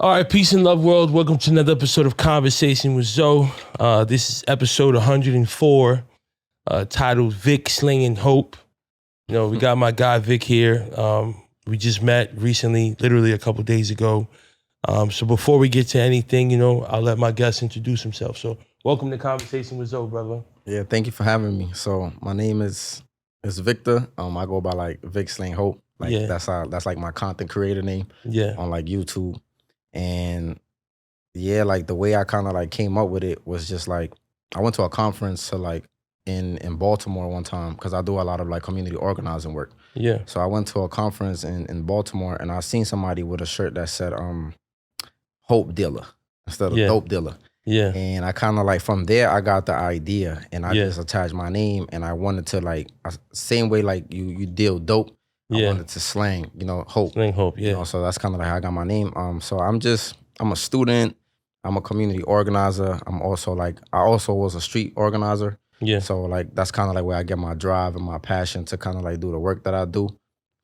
All right, peace and love, world. Welcome to another episode of Conversation with Zoe. This is episode 104, titled Vic, Slang, and Hope. You know, we got my guy Vic here. We just met recently, literally a couple days ago. So before we get to anything, you know, I'll let my guest introduce himself. So welcome to Conversation with Zoe, brother. Yeah, thank you for having me. So my name is Victor. I go by like Vic, Slang, Hope. Like that's like my content creator name. Yeah. On like YouTube. And yeah, like the way I kind of like came up with it was just like I went to a conference to like in Baltimore one time because I do a lot of like community organizing work. Yeah. So I went to a conference in Baltimore and I seen somebody with a shirt that said Hope Dealer instead of Dope Dealer. Yeah. And I kind of like from there I got the idea and I just attached my name and I wanted to like same way like you deal dope. I wanted to slang, you know, hope. Slang hope, yeah. You know, so that's kind of like how I got my name. So I'm a student. I'm a community organizer. I also was a street organizer. Yeah. So like that's kind of like where I get my drive and my passion to kind of like do the work that I do,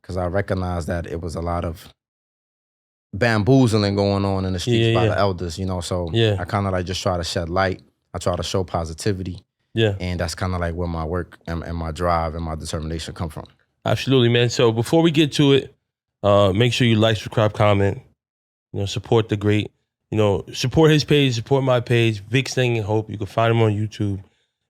because I recognize that it was a lot of bamboozling going on in the streets by the elders, you know. So I kind of like just try to shed light. I try to show positivity. Yeah. And that's kind of like where my work and my drive and my determination come from. Absolutely, man. So before we get to it, make sure you like, subscribe, comment, you know, support the great, you know, support his page, support my page, Vic, Slang, and Hope. You can find him on YouTube.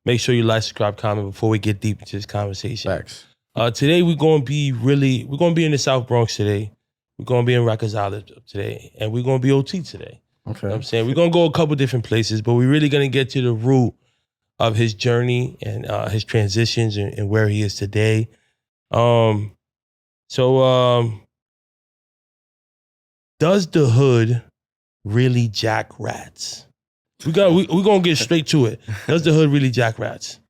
Make sure you like, subscribe, comment before we get deep into this conversation. Facts. Today we're going to be in the South Bronx today. We're going to be in Rikers today, and we're going to be OT today. Okay. You know what I'm saying? We're going to go a couple different places, but we're really going to get to the root of his journey and his transitions and where he is today. Does the hood really jack rats? We're gonna get straight to it. Does the hood really jack rats?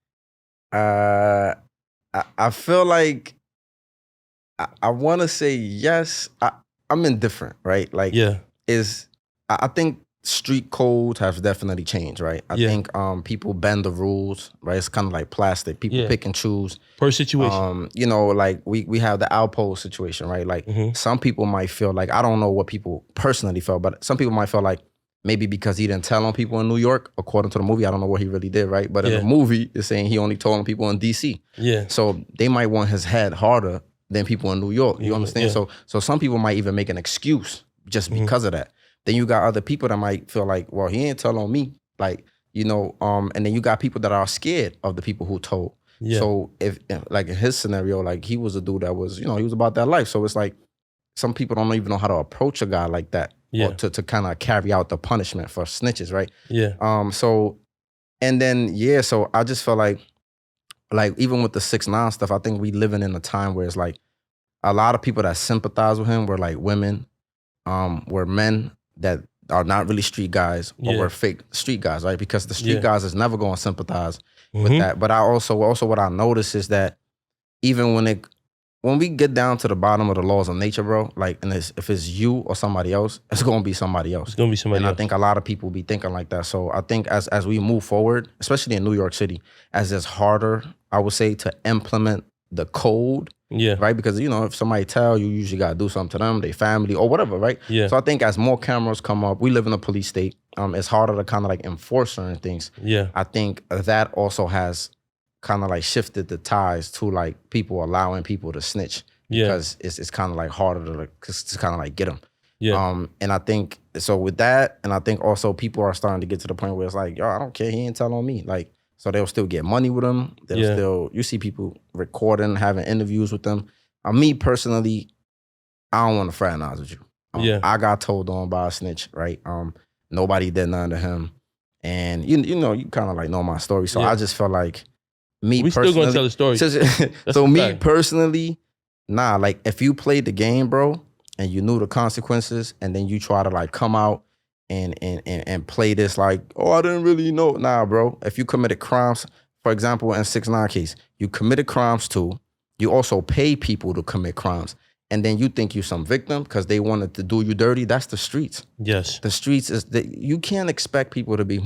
I feel like I want to say yes. I'm indifferent, right? Like, I think street codes have definitely changed, right? I think people bend the rules, right? It's kind of like plastic. People pick and choose. Per situation. You know, like we have the outpost situation, right? Like some people might feel like, I don't know what people personally felt, but some people might feel like maybe because he didn't tell on people in New York, according to the movie, I don't know what he really did, right? But in the movie, it's saying he only told on people in DC. Yeah. So they might want his head harder than people in New York. You understand? So some people might even make an excuse just because of that. Then you got other people that might feel like, well, he ain't tell on me. Like, you know, and then you got people that are scared of the people who told. Yeah. So if like in his scenario, like he was a dude that was, you know, he was about that life. So it's like some people don't even know how to approach a guy like that. Or to kind of carry out the punishment for snitches, right? Yeah. So I just felt like even with the 6ix9ine stuff, I think we living in a time where it's like a lot of people that sympathize with him were like women, were men that are not really street guys or were fake street guys, right? Because the street guys is never going to sympathize with that. But I also what I noticed is that even when we get down to the bottom of the laws of nature, bro, like, and if it's you or somebody else, it's going to be somebody else. It's going to be somebody else. And I think a lot of people be thinking like that. So I think as we move forward, especially in New York City, as it's harder, I would say, to implement the code, right? Because, you know, if somebody tell you, usually got to do something to them, their family, or whatever, right? Yeah. So I think as more cameras come up, we live in a police state, it's harder to kind of like enforce certain things. Yeah. I think that also has kind of like shifted the ties to like people allowing people to snitch because it's kind of like harder to kind of like get them. Yeah. And I think so with that, and I think also people are starting to get to the point where it's like, yo, I don't care, he ain't tell on me. Like, so they'll still get money with them. They'll still, you see people recording, having interviews with them. Me personally, I don't want to fraternize with you. I got told on by a snitch, right? Nobody did nothing to him, and you know, you kind of like know my story. So I just felt like. We still gonna tell the story. So me personally, nah, like if you played the game, bro, and you knew the consequences, and then you try to like come out and play this like, oh, I didn't really know. Nah, bro. If you committed crimes, for example, in 6ix9ine case, you committed crimes too. You also pay people to commit crimes. And then you think you some victim because they wanted to do you dirty. That's the streets. Yes. The streets you can't expect people to be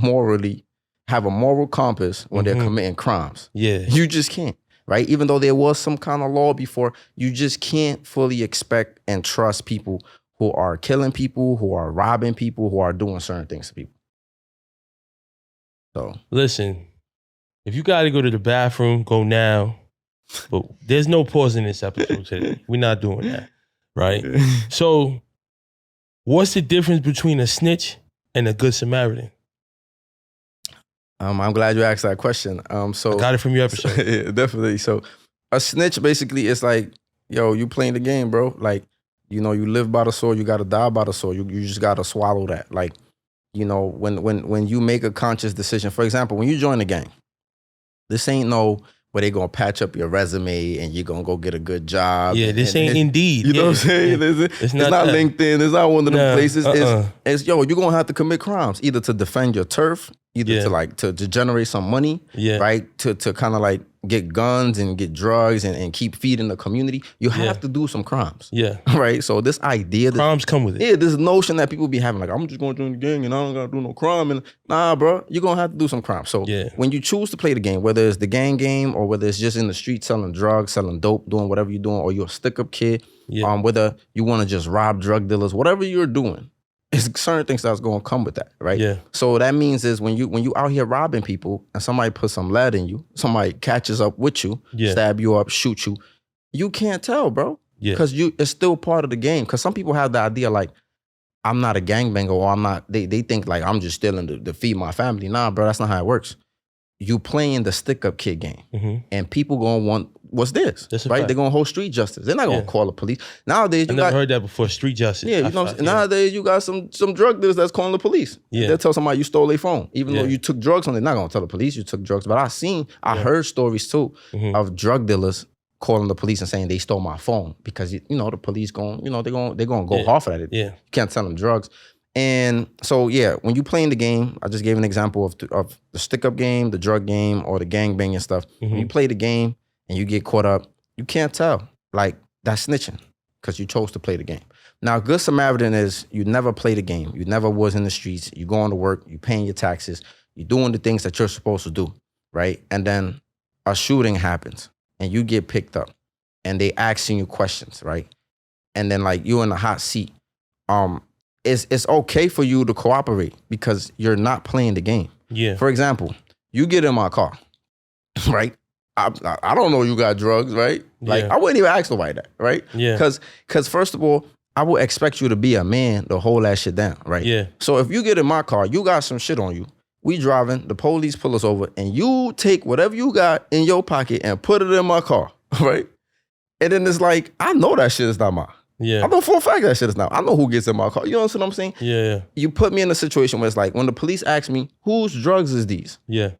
have a moral compass when they're committing crimes. Yeah. You just can't, right? Even though there was some kind of law before, you just can't fully expect and trust people who are killing people, who are robbing people, who are doing certain things to people. So listen, if you got to go to the bathroom, go now. But there's no pause in this episode today. We're not doing that, right? So, what's the difference between a snitch and a good Samaritan? I'm glad you asked that question. So I got it from your episode. Yeah, definitely. So, a snitch basically is like, yo, you playing the game, bro. Like, you know, you live by the sword, you gotta die by the sword. You just gotta swallow that. Like, you know, when you make a conscious decision, for example, when you join the gang, this ain't no where they gonna patch up your resume and you're gonna go get a good job. Yeah, this ain't Indeed. You know what I'm saying? Yeah. It's not LinkedIn. It's not one of them places. It's yo, you're gonna have to commit crimes either to defend your turf, either to generate some money, right? To kind of like get guns and get drugs and keep feeding the community. You have to do some crimes. Yeah. Right? So this idea that crimes come with it. Yeah, this notion that people be having, like, I'm just gonna join the gang and I don't gotta do no crime. And nah, bro, you're gonna have to do some crime. So when you choose to play the game, whether it's the gang game or whether it's just in the street selling drugs, selling dope, doing whatever you're doing, or you're a stick-up kid, whether you wanna just rob drug dealers, whatever you're doing, it's certain things that's gonna come with that, right? Yeah. So that means is when you out here robbing people and somebody puts some lead in you, somebody catches up with you, stab you up, shoot you, you can't tell, bro. Yeah. Because it's still part of the game. Because some people have the idea like, I'm not a gangbanger or I'm not, they think like I'm just stealing to feed my family. Nah, bro, that's not how it works. You playing the stick-up kid game. And people gonna want, what's this? Right? They're gonna hold street justice. They're not gonna call the police. Nowadays, I never heard that before, street justice. Yeah, you know, nowadays you got some drug dealers that's calling the police. Yeah. They'll tell somebody you stole their phone. Even though you took drugs on it, they're not gonna tell the police you took drugs. But I heard stories too of drug dealers calling the police and saying they stole my phone because, you know, the police they're gonna go off of that. Yeah. You can't tell them drugs. And so, yeah, when you play in the game, I just gave an example of the stick-up game, the drug game, or the gangbanging stuff. When you play the game and you get caught up, you can't tell. Like, that's snitching because you chose to play the game. Now, good Samaritan is you never play the game. You never was in the streets. You going to work. You paying your taxes. You doing the things that you're supposed to do, right? And then a shooting happens and you get picked up and they asking you questions, right? And then, like, you're in a hot seat. It's okay for you to cooperate because you're not playing the game. Yeah. For example, you get in my car, right? I don't know you got drugs, right? Like, I wouldn't even ask nobody that, right? Yeah. Because first of all, I would expect you to be a man to hold that shit down, right? Yeah. So if you get in my car, you got some shit on you. We driving, the police pull us over, and you take whatever you got in your pocket and put it in my car, right? And then it's like, I know that shit is not mine. Yeah. I know for a fact that shit is not. I know who gets in my car. You know what I'm saying? Yeah. You put me in a situation where it's like, when the police ask me, whose drugs is these? Yeah.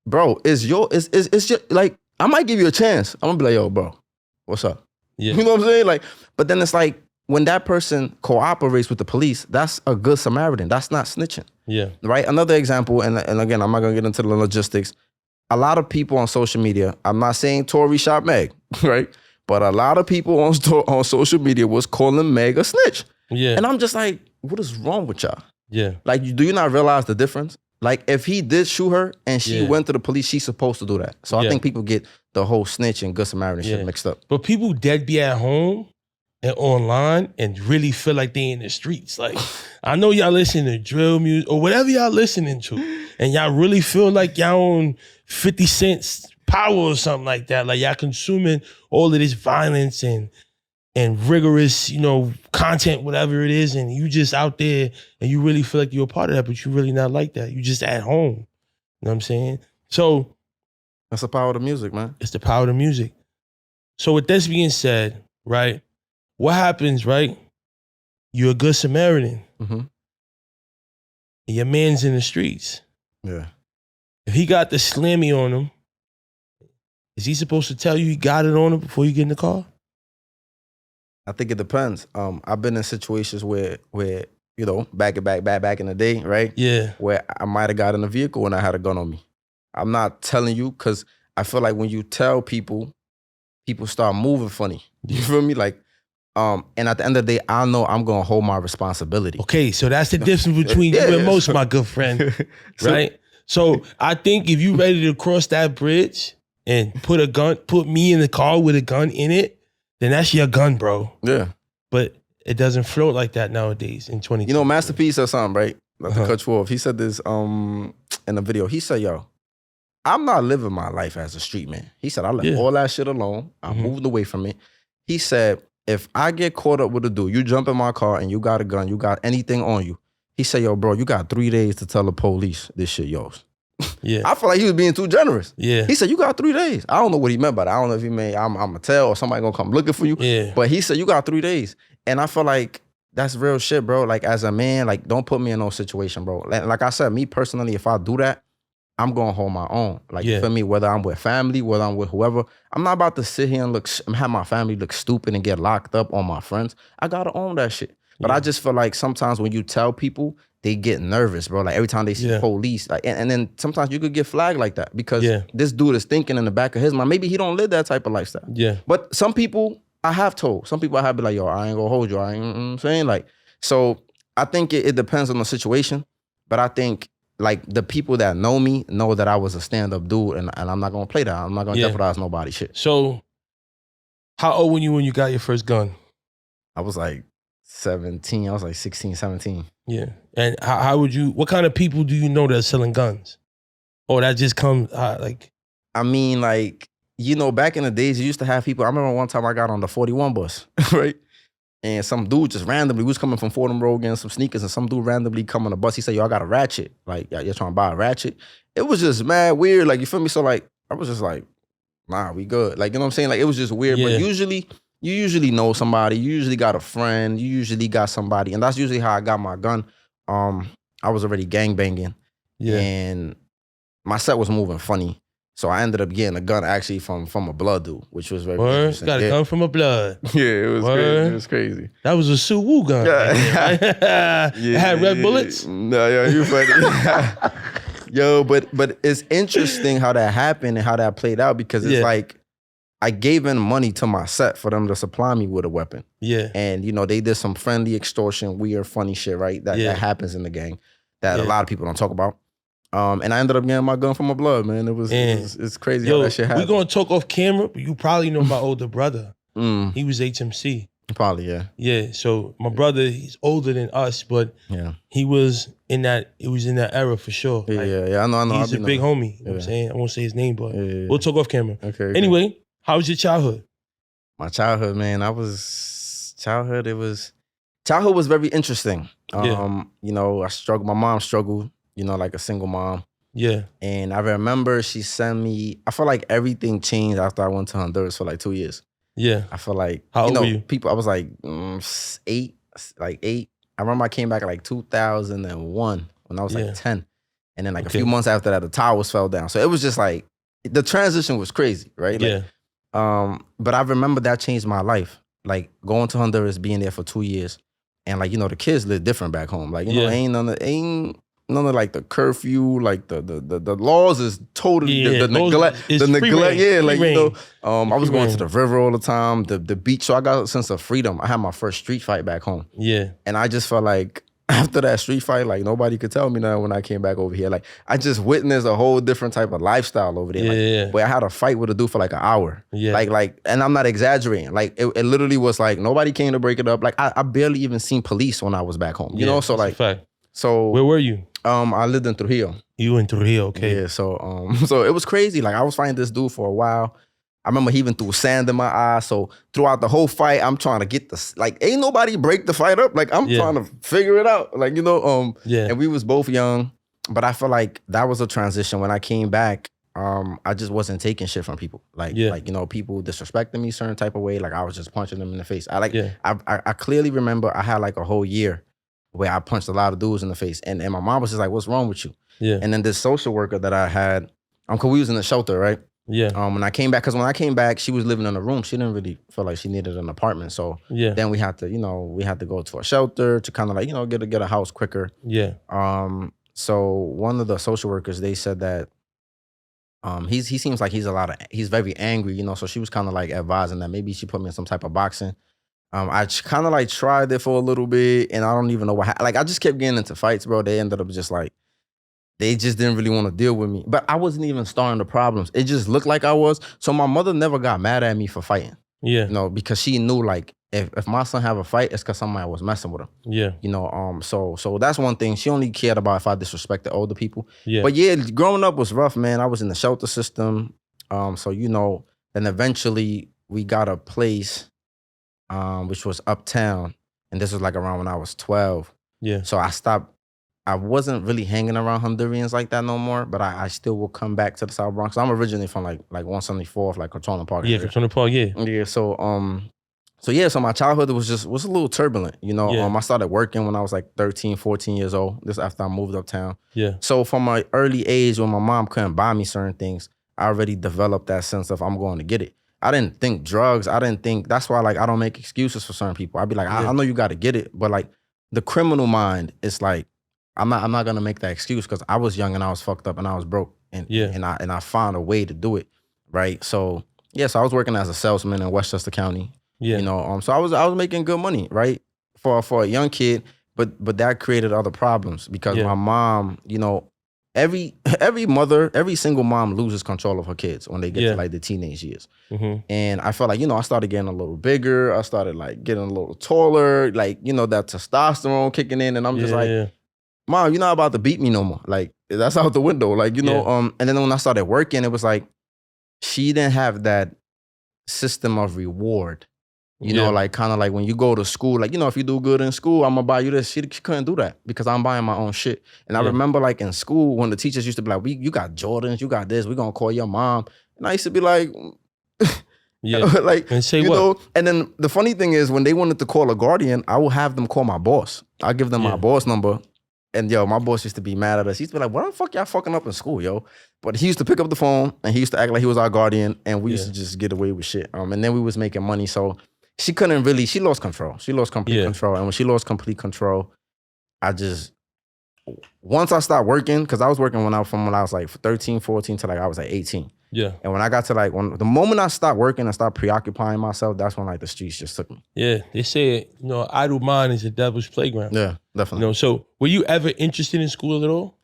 Bro, it's just like, I might give you a chance. I'm gonna be like, yo, bro, what's up? Yeah. You know what I'm saying? Like, but then it's like, when that person cooperates with the police, that's a good Samaritan. That's not snitching. Yeah. Right? Another example, and again, I'm not gonna get into the logistics. A lot of people on social media, I'm not saying Tory shot Meg, right? But a lot of people on social media was calling Meg a snitch. Yeah. And I'm just like, what is wrong with y'all? Yeah. Like, do you not realize the difference? Like, if he did shoot her and she went to the police, she's supposed to do that. So I think people get the whole snitch and good Samaritan shit mixed up. But people dead be at home and online and really feel like they in the streets. Like, I know y'all listening to drill music or whatever y'all listening to, and y'all really feel like y'all on 50 Cent's Power or something like that. Like, y'all consuming all of this violence and rigorous, you know, content, whatever it is, and you just out there and you really feel like you're a part of that, but you really not like that. You just at home. You know what I'm saying? So that's the power of the music, man. It's the power of the music. So with this being said, right, what happens, right? You're a good Samaritan. Mm-hmm. And your man's in the streets. Yeah. If he got the slammy on him, is he supposed to tell you he got it on him before you get in the car? I think it depends. I've been in situations where you know, back in the day, right? Yeah. Where I might have got in a vehicle when I had a gun on me. I'm not telling you because I feel like when you tell people, people start moving funny. You feel me? Like, and at the end of the day, I know I'm gonna hold my responsibility. Okay, so that's the difference between you and most, my good friend, right? So I think if you ready to cross that bridge and put me in the car with a gun in it, then that's your gun, bro. Yeah. But it doesn't float like that nowadays in 2020. You know, Master P said something, right? Not to cut you off. He said this in a video. He said, yo, I'm not living my life as a street man. He said, I left all that shit alone. I moved away from it. He said, if I get caught up with a dude, you jump in my car and you got a gun, you got anything on you. He said, yo, bro, you got 3 days to tell the police this shit yours. Yeah. I feel like he was being too generous. Yeah. He said, you got 3 days. I don't know what he meant by that. I don't know if he meant I'm going to tell or somebody going to come looking for you. Yeah. But he said, you got 3 days. And I feel like that's real shit, bro. Like, as a man, like, don't put me in no situation, bro. Like I said, me personally, if I do that, I'm going to hold my own. Like, for me, whether I'm with family, whether I'm with whoever, I'm not about to sit here and have my family look stupid and get locked up on my friends. I got to own that shit. But I just feel like sometimes when you tell people, they get nervous, bro. Like, every time they see police, like, and then sometimes you could get flagged like that because this dude is thinking in the back of his mind, maybe he don't live that type of lifestyle. Yeah. But some people, I have told. Some people I have been like, yo, I ain't gonna hold you. I ain't, you know what I'm saying? Like, so I think it depends on the situation. But I think, like, the people that know me know that I was a stand-up dude, and I'm not gonna play that. I'm not gonna jeopardize nobody's shit. So, how old were you when you got your first gun? I was like 17. I was like 16, 17. Yeah. And how would you, what kind of people do you know that's selling guns? Or that just comes, like... I mean, like, you know, back in the days, you used to have people. I remember one time I got on the 41 bus, right? And some dude just randomly, we was coming from Fordham Road getting some sneakers, and some dude randomly come on the bus. He said, yo, I got a ratchet. Like, you're trying to buy a ratchet? It was just mad weird. Like, you feel me? So, like, I was just like, nah, we good. Like, you know what I'm saying? Like, it was just weird. But usually, you usually know somebody. You usually got a friend. You usually got somebody. And that's usually how I got my gun. I was already gangbanging. Yeah. And my set was moving funny. So I ended up getting a gun actually from a blood dude, which was very interesting. Got a gun from a blood. Yeah, it was crazy. It was crazy. That was a Suwoo gun. Yeah. It had red bullets? No, yo, you funny. Yo, but it's interesting how that happened and how that played out because it's like I gave in money to my set for them to supply me with a weapon. Yeah. And, you know, they did some friendly extortion, weird, funny shit, right? That happens in the gang that a lot of people don't talk about. And I ended up getting my gun from my blood, man. It's crazy how that shit happened. We're going to talk off camera, but you probably know my older brother. He was HMC. Probably, yeah. Yeah, so my brother, he's older than us, but he was in that era for sure. Yeah, like, I know. He's a big homie, you know what I'm saying? I won't say his name, but we'll talk off camera. Okay. Anyway, how was your childhood? My childhood, man, childhood was very interesting. You know, my mom struggled. You know, like a single mom. Yeah. And I remember she sent me, I feel like everything changed after I went to Honduras for like 2 years. Yeah. I feel like, how old were you? I was like 8. I remember I came back in like 2001 when I was like 10. And then like a few months after that, the towers fell down. So it was just like, the transition was crazy, right? Like, but I remember that changed my life. Like going to Honduras, being there for 2 years. And like, you know, the kids live different back home. Like, you know, ain't none of like the curfew, like the laws is totally the neglect. Yeah, like, you know, I was going to the river all the time, the beach. So I got a sense of freedom. I had my first street fight back home. Yeah. And I just felt like after that street fight, like nobody could tell me nothing when I came back over here. Like I just witnessed a whole different type of lifestyle over there. Like, where I had a fight with a dude for like an hour. Yeah. Like, and I'm not exaggerating. Like it literally was like nobody came to break it up. Like I barely even seen police when I was back home. You know, so like. So where were you? I lived in Trujillo. You in Trujillo, okay. Yeah, so so it was crazy. Like I was fighting this dude for a while. I remember he even threw sand in my eye. So throughout the whole fight, I'm trying to get this, like, ain't nobody break the fight up. Like I'm trying to figure it out. Like, you know, and we was both young. But I feel like that was a transition. When I came back, I just wasn't taking shit from people. Like, you know, people disrespecting me certain type of way. Like I was just punching them in the face. I clearly remember I had like a whole year where I punched a lot of dudes in the face. And my mom was just like, what's wrong with you? Yeah. And then this social worker that I had, cause we was in the shelter, right? Yeah. When I came back, cause when I came back, she was living in a room. She didn't really feel like she needed an apartment. So then we had to, you know, go to a shelter to kind of like, you know, get a house quicker. Yeah. So one of the social workers, they said that he seems like he's very angry, you know. So she was kind of like advising that maybe she put me in some type of boxing. I kind of like tried it for a little bit, and I don't even know what happened. Like I just kept getting into fights, bro. They ended up just like, they just didn't really want to deal with me. But I wasn't even starting the problems. It just looked like I was. So my mother never got mad at me for fighting. Yeah. You know, because she knew like if my son have a fight, it's because somebody was messing with him. Yeah. You know, so that's one thing. She only cared about if I disrespected older people. Yeah. But yeah, growing up was rough, man. I was in the shelter system. So you know, and eventually we got a place, which was uptown, and this was like around when I was 12. Yeah. So I wasn't really hanging around Hondurans like that no more, but I still will come back to the South Bronx. I'm originally from like 174th, like Crip Park. Yeah, Crip Park, yeah. Yeah, so my childhood was a little turbulent, you know. Yeah. I started working when I was like 13, 14 years old, this after I moved uptown. Yeah. So from my early age when my mom couldn't buy me certain things, I already developed that sense of I'm going to get it. I didn't think drugs, that's why like I don't make excuses for certain people. I'd be like, I know you got to get it, but like the criminal mind is like, I'm not gonna make that excuse because I was young and I was fucked up and I was broke and I found a way to do it, right? So I was working as a salesman in Westchester County. Yeah. You know, so I was making good money, right? For a young kid, but that created other problems because my mom, you know, every single mom loses control of her kids when they get to like the teenage years. Mm-hmm. And I felt like, you know, I started getting a little bigger. I started like getting a little taller, like, you know, that testosterone kicking in, and I'm just like, Mom, you're not about to beat me no more. Like, that's out the window. Like, you know, and then when I started working, it was like, she didn't have that system of reward. You know, like kind of like when you go to school, like, you know, if you do good in school, I'm gonna buy you this. She couldn't do that because I'm buying my own shit. And I remember like in school when the teachers used to be like, you got Jordans, you got this, we're gonna call your mom. And I used to be like, like, and say you what? know, and then the funny thing is when they wanted to call a guardian, I will have them call my boss. I'll give them my boss number. And yo, my boss used to be mad at us. He used to be like, what the fuck y'all fucking up in school, yo? But he used to pick up the phone and he used to act like he was our guardian and we used to just get away with shit. And then we was making money. So she lost control. She lost complete control. And when she lost complete control, once I stopped working, because I was working when I was like 13, 14 to like I was like 18. Yeah. And when I got to like, the moment I stopped working and stopped preoccupying myself, that's when like the streets just took me. Yeah. They say, you know, idle mind is the devil's playground. Yeah, definitely. You know, so were you ever interested in school at all?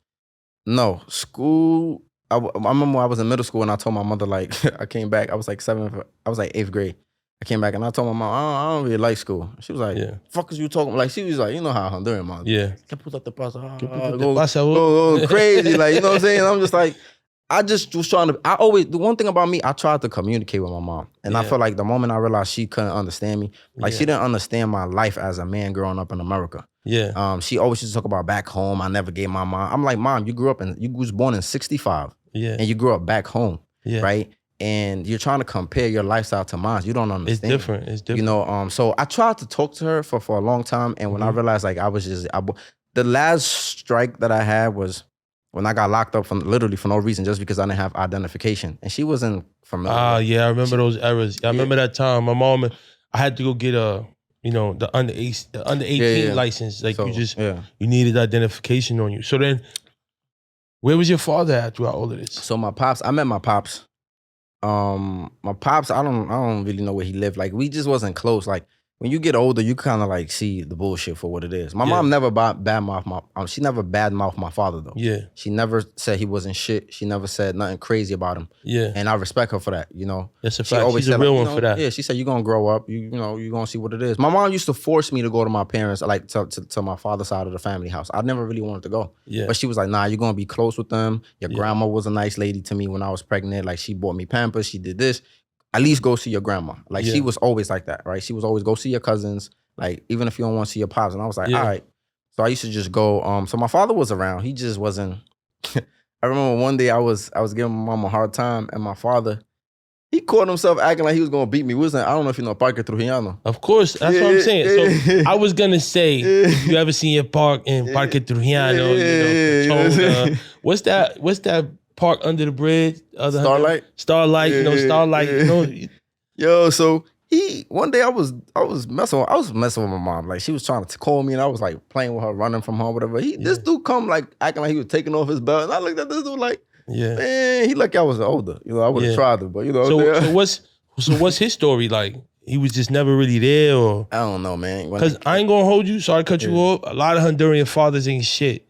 No. School, I remember I was in middle school and I told my mother, like, I came back, I was like 8th grade. I came back and I told my mom, I don't really like school. She was like, fuck is you talking? Like, she was like, you know how Honduran mom. Yeah. Go crazy. Like, you know what I'm saying? I'm just like, I just was trying to, the one thing about me, I tried to communicate with my mom. And I felt like the moment I realized she couldn't understand me, like she didn't understand my life as a man growing up in America. Yeah. She always used to talk about back home. I never gave my mom. I'm like, Mom, you was born in 65. Yeah. And you grew up back home. Yeah. Right? And you're trying to compare your lifestyle to mine. You don't understand. It's different. You know, so I tried to talk to her for a long time. And when I realized like the last strike that I had was when I got locked up literally for no reason, just because I didn't have identification. And she wasn't familiar. Yeah, I remember those eras. I remember that time. My mom, I had to go get the under 18 license. Like you needed identification on you. So then, where was your father at throughout all of this? So I met my pops. My pops, I don't really know where he lived. Like we just wasn't close. Like when you get older, you kind of like see the bullshit for what it is. My mom never she never badmouthed my father though. Yeah. She never said he wasn't shit. She never said nothing crazy about him. Yeah. And I respect her for that, you know. That's a fact. She's a real one for that. Yeah, she said, you're gonna grow up, you're gonna see what it is. My mom used to force me to go to my parents, like to my father's side of the family house. I never really wanted to go. Yeah. But she was like, nah, you're gonna be close with them. Your grandma was a nice lady to me when I was pregnant. Like she bought me Pampers, she did this. At least go see your grandma. Like she was always like that, right? She was always go see your cousins, like even if you don't want to see your pops. And I was like, all right. So I used to just go. So my father was around. He just wasn't. I remember one day I was giving my mom a hard time, and my father, he caught himself acting like he was gonna beat me. I don't know if you know Parque Trujillano. Of course, that's what I'm saying. So I was gonna say, you ever seen your park in Parque Trujillano? What's that? Park under the bridge, Starlight, Starlight, Yo, so one day I was messing with my mom. Like she was trying to call me, and I was like playing with her, running from her, whatever. This dude come like acting like he was taking off his belt, and I looked at this dude like, man, he like I was older. I would have tried it, but So what's his story like? He was just never really there, or I don't know, man. Because I ain't gonna hold you. Sorry to cut you off. A lot of Honduran fathers ain't shit.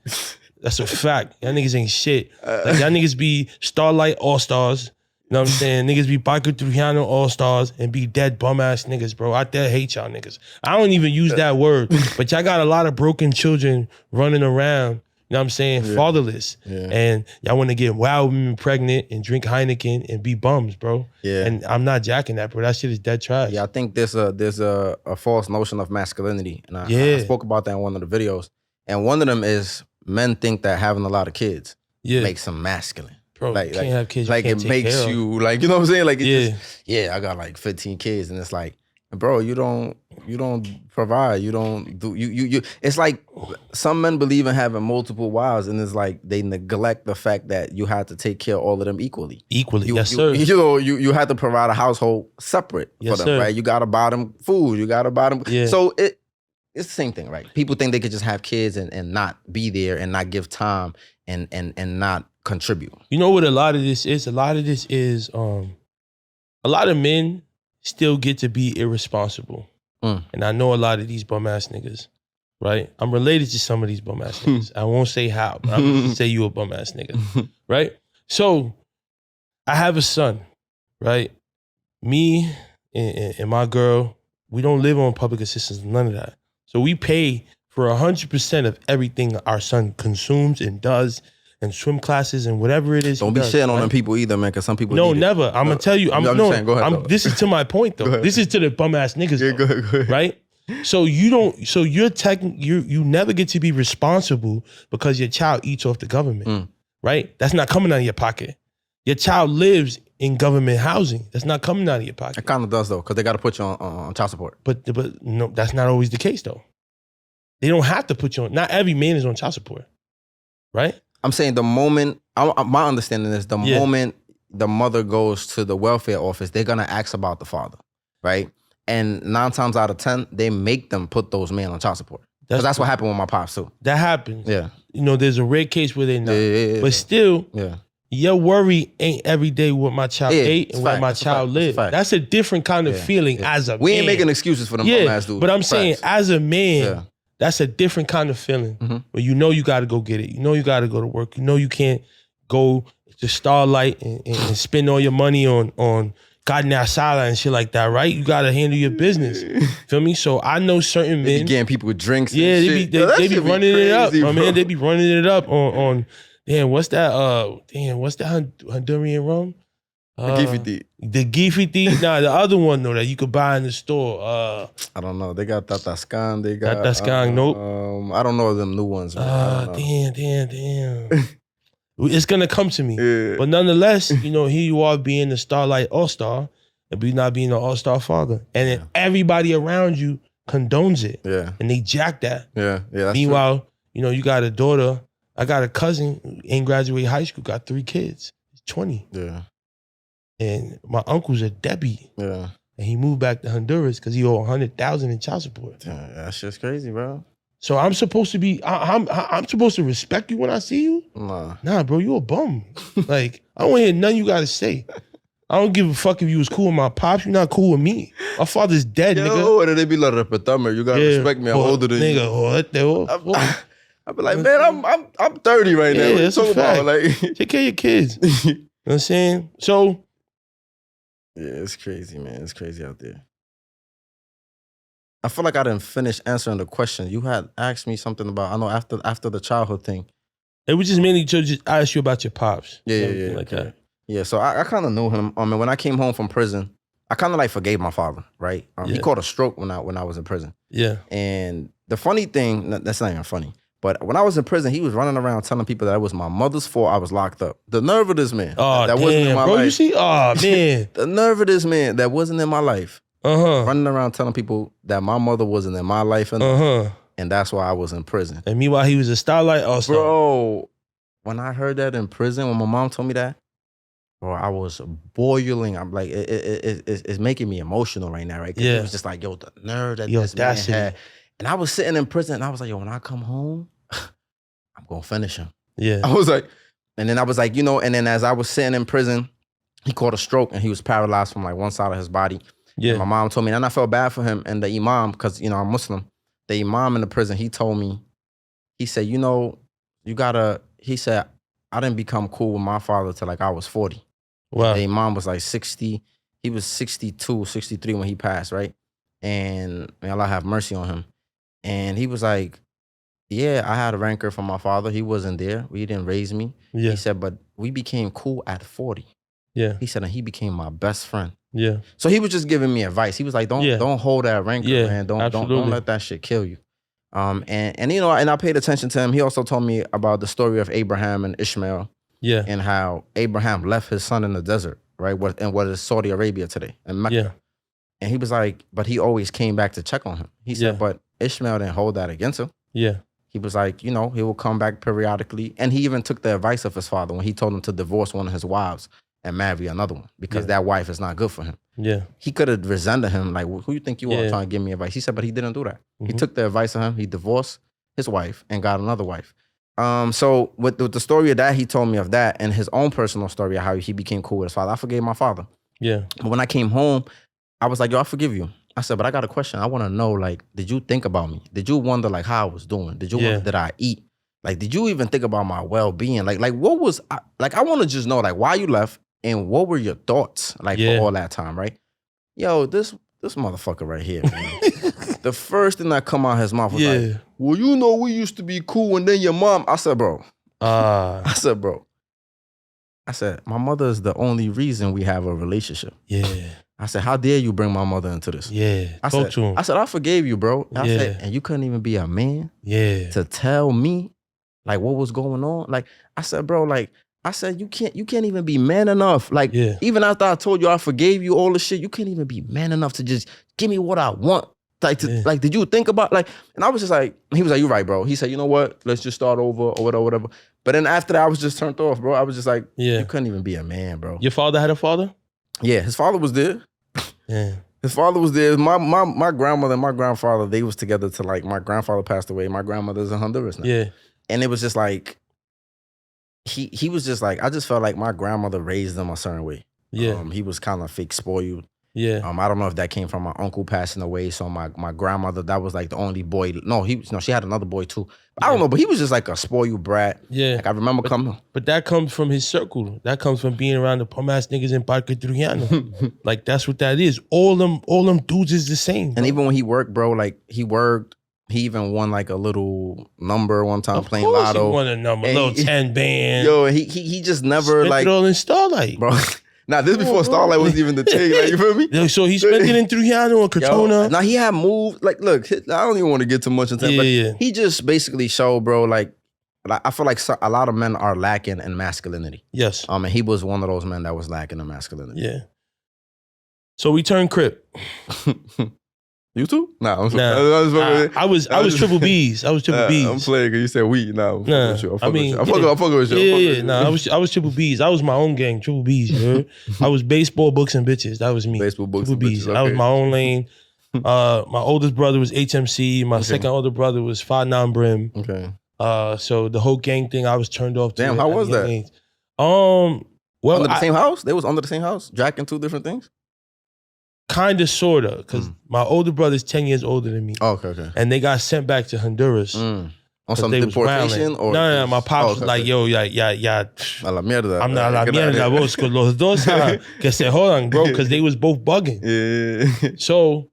That's a fact. Y'all niggas ain't shit. Like y'all niggas be Starlight All-Stars. You know what I'm saying? Niggas be biking through Rihanna All-Stars and be dead bum-ass niggas, bro. I dare hate y'all niggas. I don't even use that word, but y'all got a lot of broken children running around, you know what I'm saying, fatherless. Yeah. And y'all want to get wild women pregnant and drink Heineken and be bums, bro. Yeah. And I'm not jacking that, bro. That shit is dead trash. Yeah, I think there's a false notion of masculinity. And I spoke about that in one of the videos. And one of them is men think that having a lot of kids makes them masculine. Bro, you can't have kids. Like it makes you like, you know what I'm saying? Like I got like 15 kids, and it's like, bro, you don't provide, you don't do you. It's like some men believe in having multiple wives, and it's like they neglect the fact that you have to take care of all of them equally. Yes, sir. You have to provide a household separate for them, sir. right? You gotta buy them food, you gotta buy them. Yeah. So it's the same thing, right? People think they could just have kids and not be there and not give time and not contribute. You know what a lot of this is? A lot of this is a lot of men still get to be irresponsible. And I know a lot of these bum ass niggas, right? I'm related to some of these bum ass niggas. I won't say how, but I'm gonna say you a bum ass nigga, right? So I have a son, right? Me and my girl, we don't live on public assistance, none of that. So we pay for 100% of everything our son consumes and does, and swim classes and whatever it is. Don't be shitting on them people either, man, because some people No, never. I'm going to tell you. I'm just saying, go ahead. This is to my point, though. This is to the bum ass niggas, go ahead. Right? So you never get to be responsible because your child eats off the government, right? That's not coming out of your pocket. Your child lives in government housing. That's not coming out of your pocket. It kind of does, though, because they got to put you on child support. But no, that's not always the case, though. They don't have to put you on. Not every man is on child support, right? I'm saying the moment, my understanding is the moment the mother goes to the welfare office, they're going to ask about the father, right? And 9 times out of 10, they make them put those men on child support. Because that's what happened with my pops, too. That happens. Yeah. You know, there's a rare case where they not. But still, your worry ain't every day what my child ate and what my child lived. That's a different kind of feeling as a man. We ain't making excuses for them bum ass dudes. But I'm saying, as a man, that's a different kind of feeling. Where you know you got to go get it. You know you got to go to work. You know you can't go to Starlight and spend all your money on carne asada and shit like that, right? You got to handle your business. Feel me? So I know certain men. They be getting people with drinks and shit. They be running it up. My man, they be running it up on damn, what's that Honduran rum? The Gifiti. Nah, the other one though that you could buy in the store. I don't know. They got Tatascan. They got Tatascan. Nope. I don't know them new ones. Damn. It's gonna come to me. But nonetheless, you know, here you are being the Starlight All-Star and be not being an All-Star father, and then everybody around you condones it. And they jack that. That's Meanwhile, true. You know, you got a daughter. I got a cousin who ain't graduated high school, got 3 kids. He's 20. And my uncle's a deadbeat. And he moved back to Honduras because he owed $100,000 in child support. That shit's crazy, bro. So I'm supposed to be, I'm supposed to respect you when I see you? Nah, bro, you a bum. Like, I don't want to hear nothing you got to say. I don't give a fuck if you was cool with my pops. You're not cool with me. My father's dead, nigga. Or they be like, you got to respect me. I'm older than you. Nigga, I be like, man, I'm 30 right now. That's a fact. Like, take care of your kids. You know what I'm saying? So, yeah, it's crazy, man. It's crazy out there. I feel like I didn't finish answering the question. You had asked me something about, I know after the childhood thing. It was just mainly to just ask you about your pops. Yeah. Like that. Yeah, so I kind of knew him. I mean, when I came home from prison, I kind of like forgave my father, right? He caught a stroke when I was in prison. Yeah. And the funny thing, that's not even funny, but when I was in prison, he was running around telling people that it was my mother's fault I was locked up. The nerve of this man. Oh, that damn, wasn't in my bro, life. You see? Oh, man. The nerve of this man that wasn't in my life. Running around telling people that my mother wasn't in my life. And that's why I was in prison. And meanwhile, he was a Starlight also. Bro, when I heard that in prison, when my mom told me that, bro, I was boiling. I'm like, it's making me emotional right now, right? Yeah. It was just like, yo, the nerve that this man had. And I was sitting in prison and I was like, yo, when I come home, I'm going to finish him. Yeah. I was like, and then I was like, you know, and then as I was sitting in prison, he caught a stroke and he was paralyzed from like one side of his body. Yeah. And my mom told me, and I felt bad for him. And the imam, because, you know, I'm Muslim, the imam in the prison, he told me, he said, you know, he said, I didn't become cool with my father till like I was 40. Wow. Their mom was like 60. He was 62, 63 when he passed, right? And may Allah have mercy on him. And he was like, yeah, I had a rancor from my father. He wasn't there. He didn't raise me. Yeah. He said, but we became cool at 40. Yeah. He said, and he became my best friend. Yeah. So he was just giving me advice. He was like, don't hold that rancor, man. Don't let that shit kill you. And you know, and I paid attention to him. He also told me about the story of Abraham and Ishmael. Yeah. And how Abraham left his son in the desert, right? And what is Saudi Arabia today, and Mecca. Yeah. And he was like, but he always came back to check on him. He said, but Ishmael didn't hold that against him. Yeah. He was like, you know, he will come back periodically. And he even took the advice of his father when he told him to divorce one of his wives and marry another one because that wife is not good for him. Yeah. He could have resented him, like, who you think you are trying to give me advice? He said, but he didn't do that. He took the advice of him. He divorced his wife and got another wife. So with the story of that, he told me of that and his own personal story of how he became cool with his father. I forgave my father. Yeah. But when I came home, I was like, yo, I forgive you. I said, but I got a question. I want to know, like, did you think about me? Did you wonder, like, how I was doing? Did you wonder, did I eat? Like, did you even think about my well-being? Like what was, I want to just know, like, why you left and what were your thoughts, like, for all that time, right? Yo, this motherfucker right here, man. The first thing that come out of his mouth was like, well, you know, we used to be cool and then your mom. I said, bro. I said, my mother is the only reason we have a relationship. Yeah. I said, how dare you bring my mother into this? Yeah. I said, I forgave you, bro. I said, and you couldn't even be a man to tell me like what was going on. Like, I said, bro, like, I said, you can't even be man enough. Like, even after I told you I forgave you all the shit, you can't even be man enough to just give me what I want. Like, did you think about, like, and I was just like, he was like, you're right, bro. He said, you know what? Let's just start over or whatever. But then after that, I was just turned off, bro. I was just like, you couldn't even be a man, bro. Your father had a father? Yeah, his father was there. Yeah. His father was there. My grandmother and my grandfather, they was together till like my grandfather passed away. My grandmother's in Honduras now. Yeah. And it was just like, he was just like, I just felt like my grandmother raised them a certain way. Yeah. He was kind of fake spoiled. Yeah. I don't know if that came from my uncle passing away. So my grandmother, that was like the only boy. No, she had another boy too. I don't know, but he was just like a spoiled brat. Yeah. Like I remember coming. But that comes from his circle. That comes from being around the bum ass niggas in Parque Trujano. Like that's what that is. All them dudes is the same. Bro. And even when he worked, bro, like he even won like a little number one time playing lotto. He won a number, a little 10 band. Yo, he just never spent like it all in Starlight, bro. Nah, this before Starlight wasn't even the thing. Like, you feel me? So he spent it in Trujano or Cortona. Now he had moved. Like, look, I don't even want to get too much into that. But he just basically showed, bro. Like I feel like a lot of men are lacking in masculinity. Yes. And he was one of those men that was lacking in masculinity. Yeah. So we turned Crip. You too? Nah, I was triple B's. I was triple B's. I'm playing because you said we. Nah, I'm fucking with you. I'm fucking with you. Yeah. Nah, I was triple B's. I was my own gang, triple B's. You heard? I was baseball, books, and bitches. That was me. Baseball, books, triple and bitches. B's. Okay. I was my own lane. My oldest brother was HMC. My second older brother was 5'9" Brim. Okay. So the whole gang thing, I was turned off. Damn, how was that? Well, under the same house? They was under the same house, jacking two different things. Kind of, sort of, because my older brother's 10 years older than me. Oh, okay. And they got sent back to Honduras. On some deportation? Or no, my pops was like, yo, ya. A la mierda. I'm not a la mierda, vos, con los dos, que se jodan, bro, because they was both bugging. Yeah. So,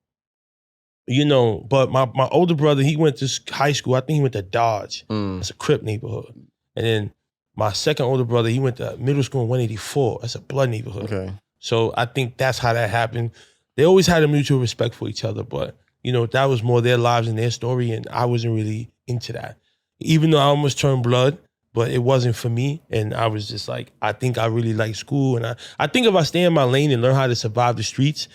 you know, but my older brother, he went to high school. I think he went to Dodge. That's a Crip neighborhood. And then my second older brother, he went to middle school in 184. That's a blood neighborhood. Okay. So I think that's how that happened. They always had a mutual respect for each other, but, you know, that was more their lives and their story, and I wasn't really into that. Even though I almost turned blood, but it wasn't for me, and I was just like, I think I really like school, and I think if I stay in my lane and learn how to survive the streets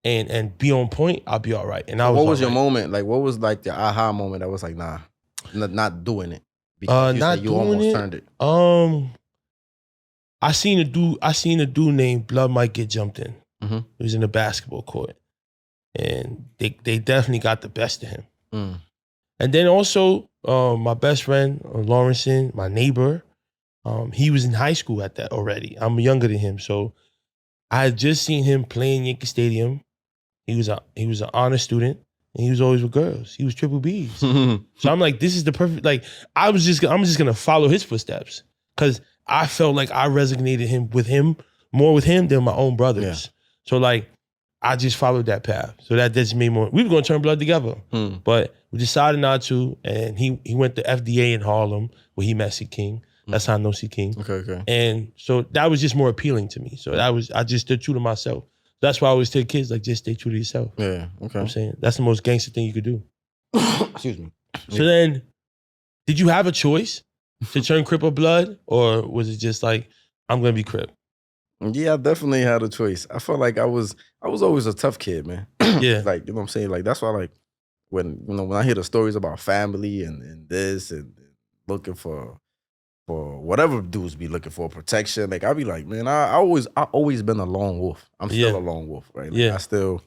and be on point, I'll be all right. And what was your moment? Like, what was like the aha moment that was like, nah, not doing it? Because you almost turned it. I seen a dude named Blood Mike get jumped in. Mm-hmm. He was in the basketball court. And they definitely got the best of him. And then also, my best friend, Lawrenson, my neighbor, he was in high school at that already. I'm younger than him. So I had just seen him play in Yankee Stadium. He was an honor student, and he was always with girls. He was triple B's. So I'm like, this is the perfect, like, I'm just gonna follow his footsteps. Cause I felt like I resonated with him more with him than my own brothers. Yeah. So like, I just followed that path. So that just made more. We were gonna turn blood together, but we decided not to. And he went to FDA in Harlem where he met C King. That's how I know C King. Okay. And so that was just more appealing to me. So I just stood true to myself. That's why I always tell kids, like, just stay true to yourself. Yeah, okay. You know what I'm saying? That's the most gangster thing you could do. Excuse me. So then, did you have a choice to turn Crip or Blood? Or was it just like, I'm going to be Crip? Yeah, I definitely had a choice. I felt like I was always a tough kid, man. Yeah. Like, you know what I'm saying? Like, that's why, like, when I hear the stories about family and this and looking for whatever dudes be looking for, protection, like, I be like, man, I always been a lone wolf. I'm still a lone wolf, right? Like, I still,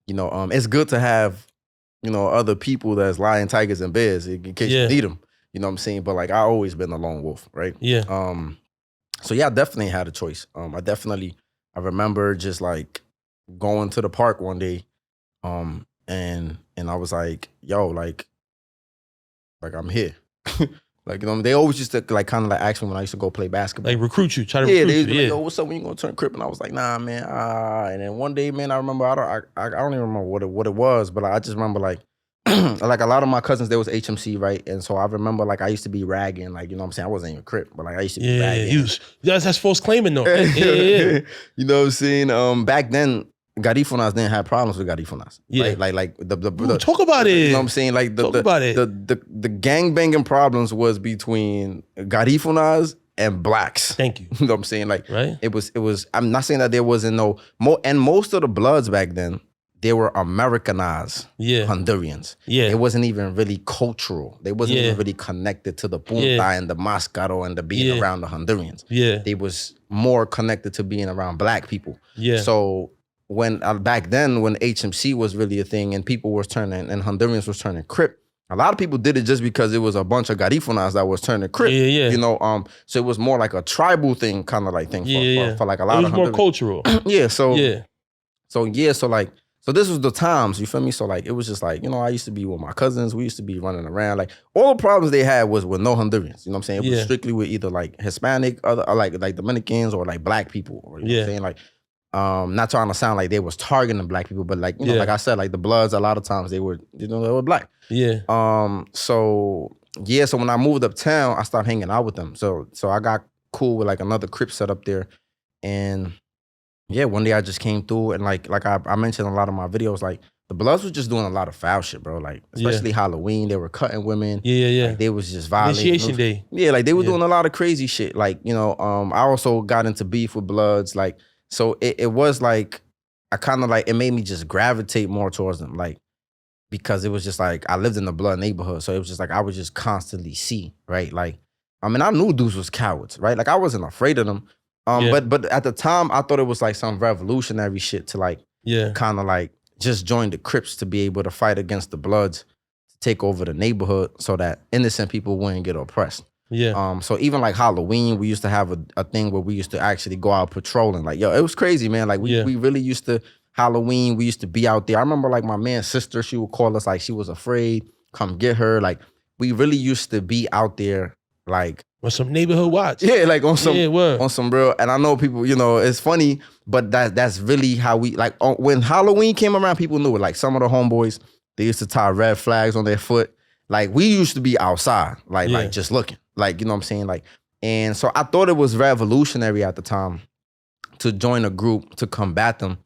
you know, it's good to have, you know, other people that's lion, tigers, and bears in case you need them. You know what I'm saying? But like, I always been a lone wolf, right? Yeah. So yeah, I definitely had a choice. I remember just like going to the park one day, and I was like, yo, like I'm here. Like, you know, they always used to like kind of like ask me when I used to go play basketball. Like recruit you, try to recruit you. They like, yo, what's up when you gonna turn Crip? And I was like, nah, man. And then one day, man, I remember, I don't even remember what it was, but I just remember like, like a lot of my cousins, there was HMC, right? And so I remember like I used to be ragging, like, you know what I'm saying? I wasn't even Crip, but like I used to be ragging. That's false claiming though. Yeah. You know what I'm saying? Back then, Garifunas didn't have problems with Garifunas. Yeah. Right? Like talk about it. You know what I'm saying? Like the gangbanging problems was between Garifunas and blacks. Thank you. You know what I'm saying? Like, right? It was. I'm not saying that there wasn't and most of the Bloods back then, they were Americanized Hondurans. Yeah. It wasn't even really cultural. They wasn't even really connected to the punta and the mascaro and the being around the Hondurans. Yeah. They was more connected to being around black people. Yeah. So when back then, when HMC was really a thing and people was turning, and Hondurans was turning Crip, a lot of people did it just because it was a bunch of Garifunas that was turning Crip. Yeah. You know, so it was more like a tribal thing, kind of like thing for like a lot of Hondurans. It was more cultural. So this was the times, you feel me? So like, it was just like, you know, I used to be with my cousins. We used to be running around. Like, all the problems they had was with no Hondurans. You know what I'm saying? It was strictly with either like Hispanic, or like Dominicans, or like black people. Or, you know what I'm saying? Like, not trying to sound like they was targeting black people, but like, you know, like I said, like the Bloods, a lot of times they were black. Yeah. So when I moved uptown, I started hanging out with them. So I got cool with like another Crip set up there. And yeah, one day I just came through, and like I mentioned in a lot of my videos, like the Bloods was just doing a lot of foul shit, bro. Like, especially Halloween, they were cutting women. Yeah. Like, they was just violating. Initiation day. Yeah, like they were doing a lot of crazy shit. Like, you know, I also got into beef with Bloods. Like, so it was like, I kind of like, it made me just gravitate more towards them. Like, because it was just like, I lived in the Blood neighborhood. So it was just like, I would just constantly see, right? Like, I mean, I knew dudes was cowards, right? Like, I wasn't afraid of them. But at the time, I thought it was like some revolutionary shit to like, kind of like just join the Crips to be able to fight against the Bloods, to take over the neighborhood so that innocent people wouldn't get oppressed. Yeah. So even like Halloween, we used to have a thing where we used to actually go out patrolling. Like, yo, it was crazy, man. Like we really used to, Halloween, we used to be out there. I remember like my man's sister, she would call us like she was afraid, come get her. Like, we really used to be out there like, on some neighborhood watch. Yeah, like on some real, and I know people, you know, it's funny, but that's really how we, like, when Halloween came around, people knew it. Like, some of the homeboys, they used to tie red flags on their foot. Like, we used to be outside, like just looking. Like, you know what I'm saying? Like, and so I thought it was revolutionary at the time to join a group to combat them.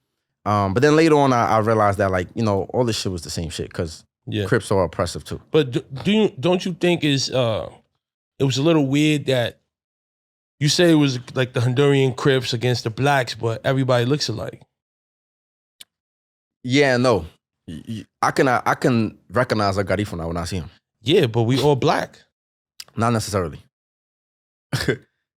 But then later on, I realized that, like, you know, all this shit was the same shit, because Crips are oppressive too. But don't you think it was a little weird that you say it was like the Honduran Crips against the blacks, but everybody looks alike? Yeah, no. I can recognize a Garifuna when I see him. Yeah, but we all black. Not necessarily.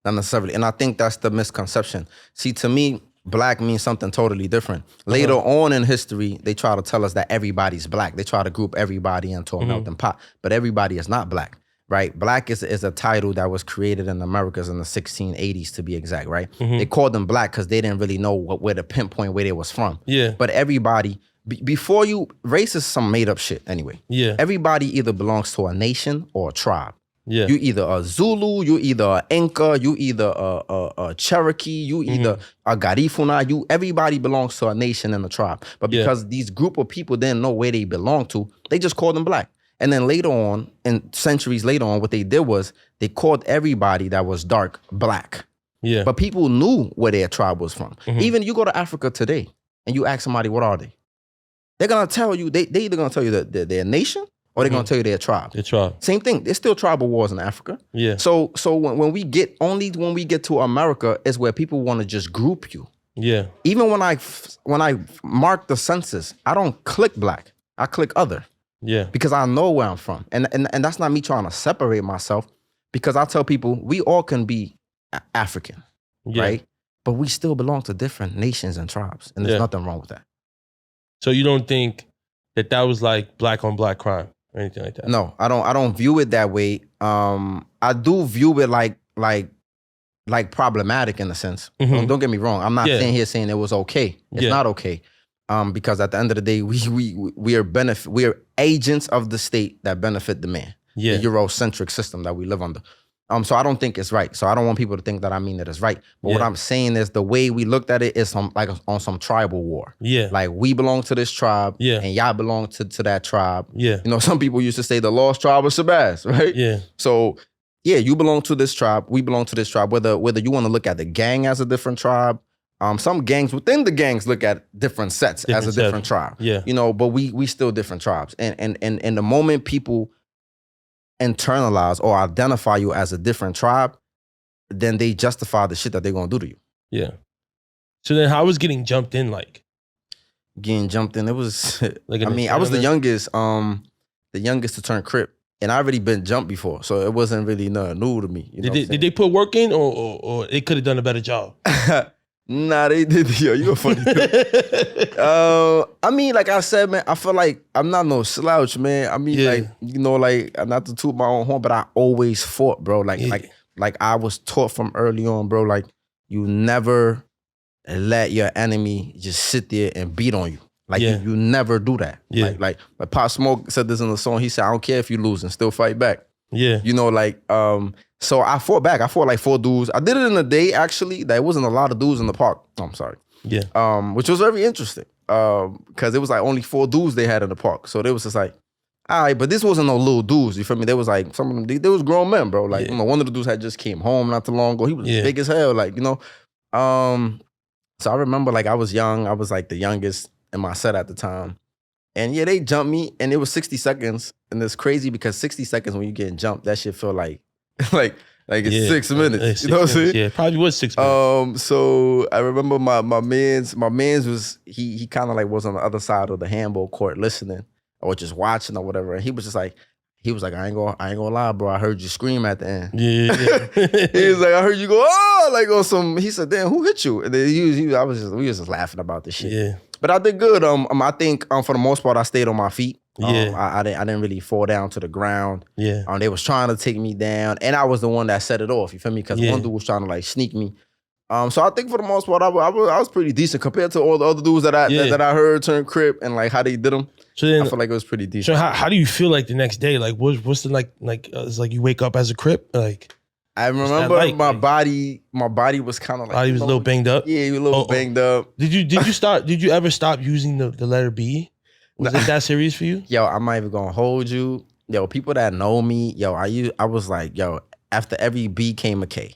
Not necessarily. And I think that's the misconception. See, to me, black means something totally different. Later on in history, they try to tell us that everybody's black. They try to group everybody into a melting pot, but everybody is not black. Right, black is a title that was created in the Americas in the 1680s, to be exact. Right, they called them black because they didn't really know where to pinpoint where they was from. Yeah, but everybody race is some made up shit anyway. Yeah, everybody either belongs to a nation or a tribe. Yeah. You either a Zulu, you either a Inca, you either a Cherokee, you either a Garifuna. Everybody belongs to a nation and a tribe. But because these group of people didn't know where they belong to, they just called them black. And then later on, and centuries later on, what they did was they called everybody that was dark black. Yeah. But people knew where their tribe was from. Even you go to Africa today and you ask somebody, what are they? They're gonna tell you, they either gonna tell you that their nation or they're gonna tell you their tribe. Their tribe. Same thing. There's still tribal wars in Africa. Yeah. So when we get to America is where people want to just group you. Yeah. Even when I mark the census, I don't click black. I click other. Yeah. Because I know where I'm from. And that's not me trying to separate myself, because I tell people we all can be African, right? But we still belong to different nations and tribes. And there's nothing wrong with that. So you don't think that was like black on black crime or anything like that? No, I don't view it that way. I do view it like problematic in a sense. Don't get me wrong. I'm not saying it was okay. It's not okay. Because at the end of the day, we are agents of the state that benefit the man. The Eurocentric system that we live under. So I don't think it's right. So I don't want people to think that I mean that it's right. But what I'm saying is the way we looked at it is on some tribal war. Yeah. Like we belong to this tribe and y'all belong to that tribe. Yeah. You know, some people used to say the lost tribe of Shabazz, right? Yeah. So you belong to this tribe. We belong to this tribe. Whether you want to look at the gang as a different tribe, some gangs within the gangs look at different sets as a different tribe. Yeah. You know, but we still different tribes. And the moment people internalize or identify you as a different tribe, then they justify the shit that they're gonna do to you. Yeah. So then how was getting jumped in like? Getting jumped in, it was like I was the youngest to turn Crip. And I already been jumped before, so it wasn't really nothing new to me. You know did they put work in or they could have done a better job? Nah, they did. Yo, you a funny dude. I mean, like I said, man, I feel like I'm not no slouch, man. I mean, like, you know, like, not to toot my own horn, but I always fought, bro. Like I was taught from early on, bro, like, you never let your enemy just sit there and beat on you. Like, you never do that. Yeah. Like Pop Smoke said this in the song. He said, I don't care if you lose and still fight back. Yeah. You know, like, so I fought back. I fought like 4 dudes. I did it in a day, actually. There wasn't a lot of dudes in the park. Oh, I'm sorry. Yeah. Which was very interesting. Because it was like only 4 dudes they had in the park. So they was just like, all right, but this wasn't no little dudes. You feel me? They was like, some of them, they was grown men, bro. Like, you know, one of the dudes had just came home not too long ago. He was big as hell, like, you know. So I remember, like, I was young. I was like the youngest in my set at the time. And yeah, they jumped me, and it was 60 seconds. And it's crazy because 60 seconds when you getting jumped, that shit feel like it's 6 minutes. You know what I'm saying? Yeah, probably was 6 minutes. So I remember my man's was he kind of like was on the other side of the handball court listening or just watching or whatever. And he was like, I ain't gonna lie, bro. I heard you scream at the end. Yeah. He was like, I heard you go, oh, like on some. He said, damn, who hit you? And then we was just laughing about this shit. Yeah. But I did good. I think for the most part, I stayed on my feet. I didn't really fall down to the ground. Yeah. They was trying to take me down, and I was the one that set it off. You feel me? Because one dude was trying to like sneak me. So I think for the most part, I was pretty decent compared to all the other dudes that I heard turn Crip and like how they did them. So then, I feel like it was pretty decent. So how do you feel like the next day? Like what's the like it's like you wake up as a Crip? Like I remember like? my body was kind of like body was a little banged up. Yeah, you were a little banged up. Did you ever stop using the letter B? Was it that serious for you? Yo, I'm not even gonna hold you. Yo, people that know me, yo, I was like, yo, after every B came a K.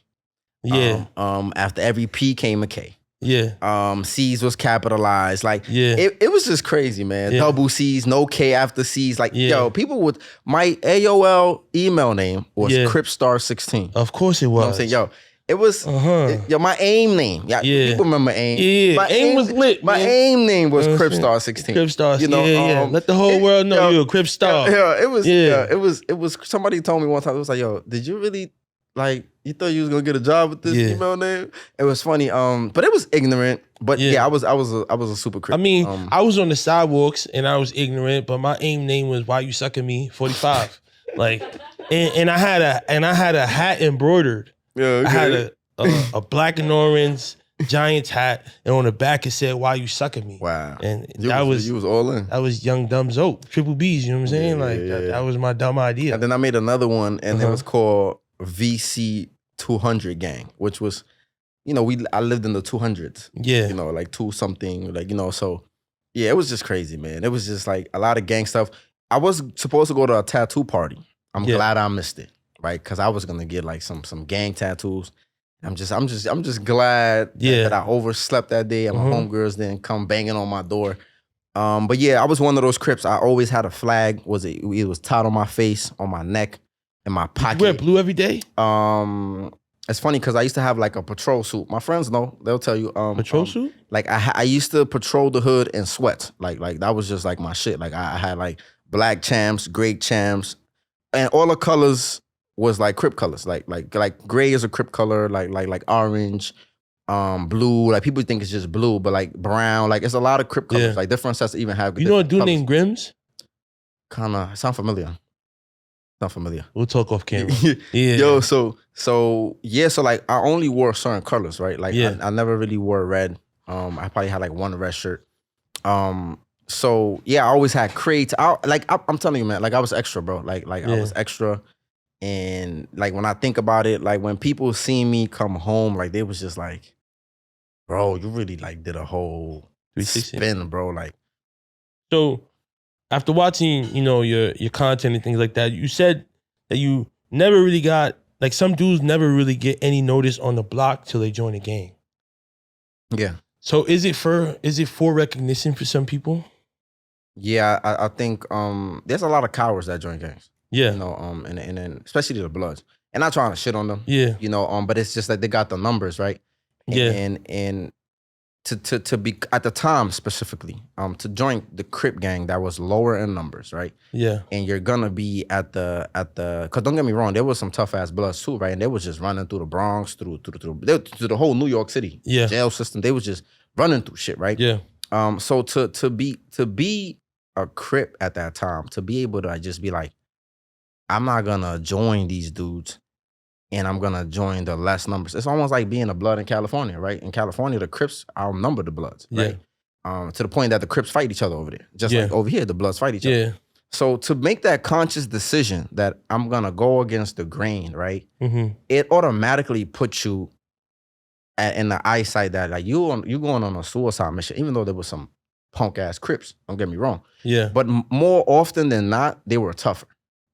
Yeah. After every P came a K. Yeah. C's was capitalized. Like, it was just crazy, man. Yeah. Double C's, no K after C's. Like, yo, people would, my AOL email name was Cripstar16. Of course it was. You know what I'm saying? Yo, it was, my AIM name. Yeah. People remember AIM. Yeah. My AIM was lit. My AIM name was Cripstar16. Cripstar, you know, let the whole world know you're a Cripstar. Yeah, it was, somebody told me one time, it was like, yo, did you really, like, you thought you was gonna get a job with this email name? It was funny, but it was ignorant. But I was a super Crip. I mean, I was on the sidewalks and I was ignorant, but my AIM name was Why You Sucking Me 45. Like, and I had a hat embroidered. Yeah, okay. I had a black and orange Giants hat, and on the back it said, "Why you sucking me?" Wow. And you was all in. That was young dumb Zope, triple B's. You know what I'm saying? That was my dumb idea. And then I made another one, and it was called VC 200 Gang, which was, I lived in the 200s. Yeah. Like 2 something, so yeah, it was just crazy, man. It was just like a lot of gang stuff. I was supposed to go to a tattoo party. I'm glad I missed it, right? Because I was gonna get like some gang tattoos. I'm just glad that I overslept that day and my homegirls didn't come banging on my door. But yeah, I was one of those Crips. I always had a flag. It was tied on my face, on my neck, in my pocket. You wear blue every day? It's funny because I used to have like a patrol suit. My friends know. They'll tell you. Patrol suit? Like I used to patrol the hood in sweats. Like that was just like my shit. Like I had like black champs, gray champs, and all the colors was like Crip colors. Like gray is a Crip color. Like orange, blue. Like people think it's just blue, but like brown. Like it's a lot of Crip colors. Yeah. Like different sets even have. You know a dude named Grims? Kinda sound familiar. Not familiar. We'll talk off camera. Yeah. Yo, so like I only wore certain colors, right? Like I never really wore red. I probably had like one red shirt. So yeah, I always had crates. I'm telling you, man, like I was extra, bro. Like I was extra. And like when I think about it, like when people see me come home, like they was just like, bro, you really like did a whole spin, bro. Like, so after watching, your content and things like that, you said that you never really got, like some dudes never really get any notice on the block till they join the gang. Yeah. So is it for recognition for some people? Yeah, I think there's a lot of cowards that join gangs. Yeah. And especially the Bloods. And not trying to shit on them. Yeah. But it's just that they got the numbers, right? Yeah. And to be at the time specifically, to join the Crip gang that was lower in numbers, right? Yeah. And you're gonna be at the cause don't get me wrong, there was some tough ass Bloods too, right? And they was just running through the Bronx, through the whole New York City jail system. They was just running through shit, right? Yeah. So to be a Crip at that time, to be able to just be like, I'm not gonna join these dudes and I'm gonna join the less numbers. It's almost like being a Blood in California, right? In California, the Crips outnumber the Bloods, right? To the point that the Crips fight each other over there. Just like over here, the Bloods fight each other. So to make that conscious decision that I'm gonna go against the grain, right? It automatically puts you in the eyesight that like you going on a suicide mission, even though there was some punk ass Crips. Don't get me wrong. Yeah. But more often than not, they were tougher.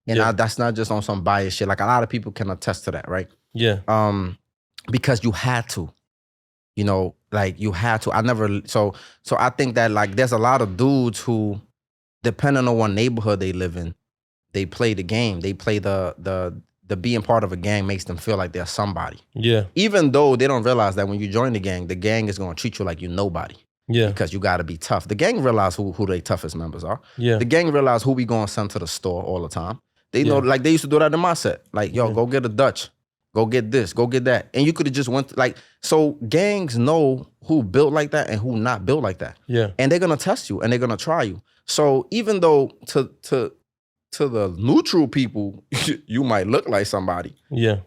And that's not just on some bias shit. Like a lot of people can attest to that, right? Yeah. Because you had to, like you had to. So I think that like there's a lot of dudes who, depending on what neighborhood they live in, they play the game. They play the being part of a gang makes them feel like they're somebody. Yeah. Even though they don't realize that when you join the gang is going to treat you like you're nobody. Yeah. Because you got to be tough. The gang realize who their toughest members are. Yeah. The gang realize who we going to send to the store all the time. They know, like they used to do that in my set. Like, yo, go get a Dutch. Go get this. Go get that. And you could have just went, so gangs know who built like that and who not built like that. Yeah. And they're going to test you and they're going to try you. So even though to the neutral people, you might look like somebody. Yeah.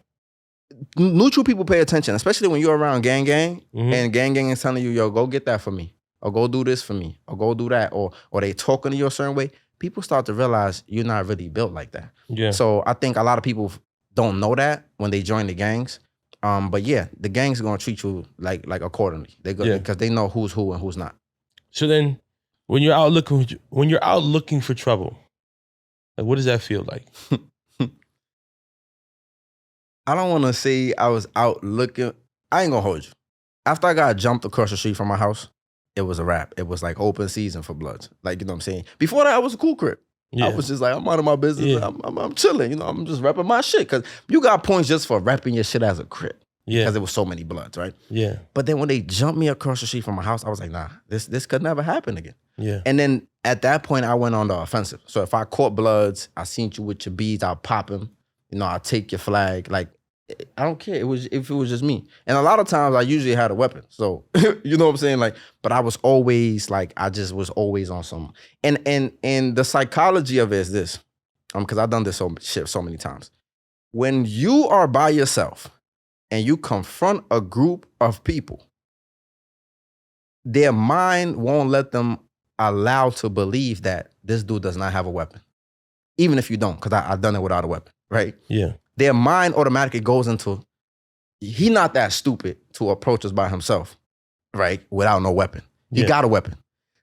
Neutral people pay attention, especially when you're around gang and gang is telling you, yo, go get that for me. Or go do this for me. Or go do that. Or they talking to you a certain way. People start to realize you're not really built like that. Yeah. So I think a lot of people don't know that when they join the gangs. But yeah, the gangs are gonna treat you like accordingly. Because they know who's who and who's not. So then, when you're out looking for trouble, like what does that feel like? I don't want to say I was out looking. I ain't gonna hold you. After I got jumped across the street from my house, it was a wrap. It was like open season for Bloods. Like, you know what I'm saying? Before that, I was a cool Crip. Yeah. I was just like, I'm out of my business. Yeah. I'm chilling. I'm just repping my shit. Because you got points just for repping your shit as a Crip. Yeah. Because there was so many Bloods, right? Yeah. But then when they jumped me across the street from my house, I was like, nah, this could never happen again. Yeah. And then at that point, I went on the offensive. So if I caught Bloods, I seen you with your beads, I'll pop them. I'll take your flag. Like, I don't care. If it was just me. And a lot of times I usually had a weapon. So, you know what I'm saying? Like, but I was always like, I just was always on some. And the psychology of it is this. Because I've done this so many times. When you are by yourself and you confront a group of people their mind won't let them allow to believe that this dude does not have a weapon. Even if you don't, because I've done it without a weapon, right? Yeah. Their mind automatically goes into, he not that stupid to approach us by himself, right? Without no weapon. He got a weapon.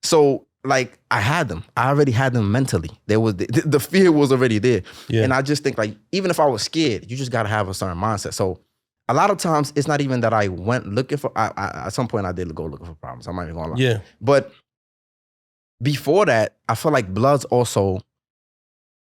So like I already had them mentally. There was the fear was already there. Yeah. And I just think like, even if I was scared, you just got to have a certain mindset. So a lot of times it's not even that I went looking for, at some point I did go looking for problems. I'm not even gonna lie. Yeah. But before that, I feel like Bloods also,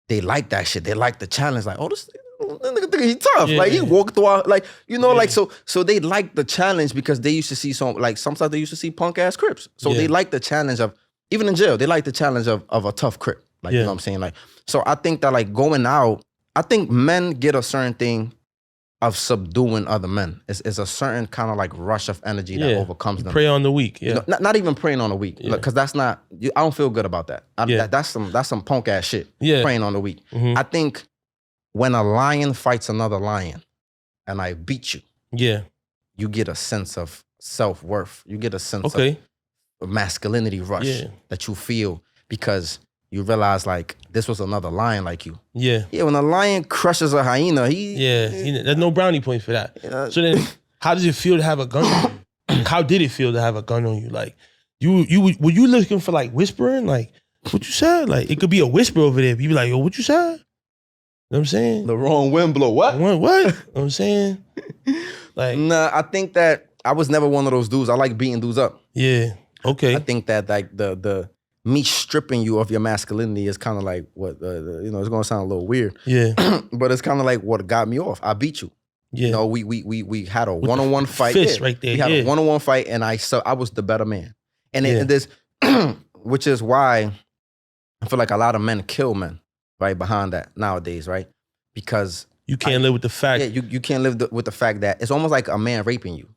they like that shit. They like the challenge. Like, oh, this nigga, he tough. Yeah, like he walked through our, like, you know, like so they like the challenge because they used to see sometimes they used to see punk ass Crips. So they like the challenge of, even in jail, they like the challenge of a tough Crip. Like, you know what I'm saying? Like, so I think that like going out, I think men get a certain thing of subduing other men. It's a certain kind of like rush of energy that overcomes them. Prey on the weak, You know, not even preying on the weak, because that's not, I don't feel good about that. That's some punk ass shit, preying on the weak. I think when a lion fights another lion and I beat you, you get a sense of self-worth. You get a sense of masculinity rush that you feel because you realize like this was another lion like you. Yeah, when a lion crushes a hyena, there's no brownie points for that. So then, how does it feel to have a gun on you? How did it feel to have a gun on you? Like, were you looking for like whispering? Like, what you said? Like, it could be a whisper over there. You be like, yo, what you said? You know what I'm saying? The wrong wind blow. What? What? You know what I'm saying? Like, nah, I think that I was never one of those dudes. I like beating dudes up. Yeah. Okay. I think that like the me stripping you of your masculinity is kind of like what, you know, it's gonna sound a little weird. Yeah. But it's kind of like what got me off. I beat you. Yeah. You know, we had a one-on-one fight. Fist right there. We had a one-on-one fight and I was the better man. And this, which is why I feel like a lot of men kill men, right, behind that nowadays, right? Because you can't live with the fact. Yeah, you can't live with the fact that it's almost like a man raping you.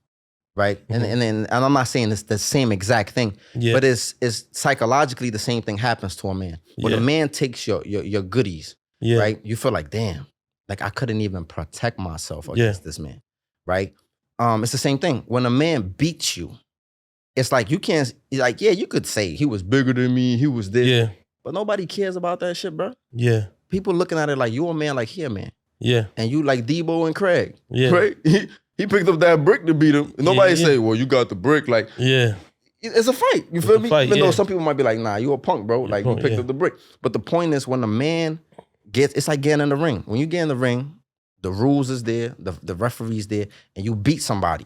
Right, and I'm not saying it's the same exact thing, but it's psychologically the same thing happens to a man. When a man takes your goodies, right, you feel like, damn, like I couldn't even protect myself against this man, right? It's the same thing. When a man beats you, it's like you can't, like, you could say he was bigger than me, he was this, but nobody cares about that shit, bro. Yeah, people looking at it like you a man, like he a man. Yeah, and you like Debo and Craig, right? He picked up that brick to beat him. And nobody say, well, you got the brick. Like, it's a fight. You feel me? Even though some people might be like, nah, you a punk, bro. Like, you picked up the brick. But the point is when a man it's like getting in the ring. When you get in the ring, the rules is there, the referee's there, and you beat somebody.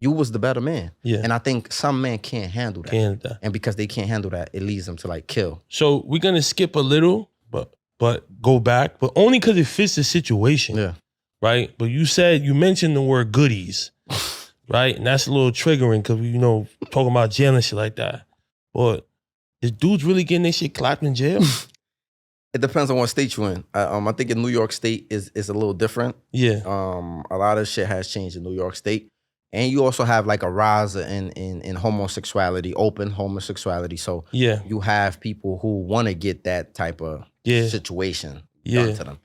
You was the better man. Yeah. And I think some men can't handle that. And because they can't handle that, it leads them to like kill. So we're going to skip a little, but go back. But only because it fits the situation. Yeah. Right? But you mentioned the word goodies, right? And that's a little triggering because we, talking about jail and shit like that. But is dudes really getting their shit clapped in jail? It depends on what state you're in. I think in New York State is a little different. Yeah. A lot of shit has changed in New York State. And you also have like a rise in homosexuality, open homosexuality. So you have people who want to get that type of situation done to them.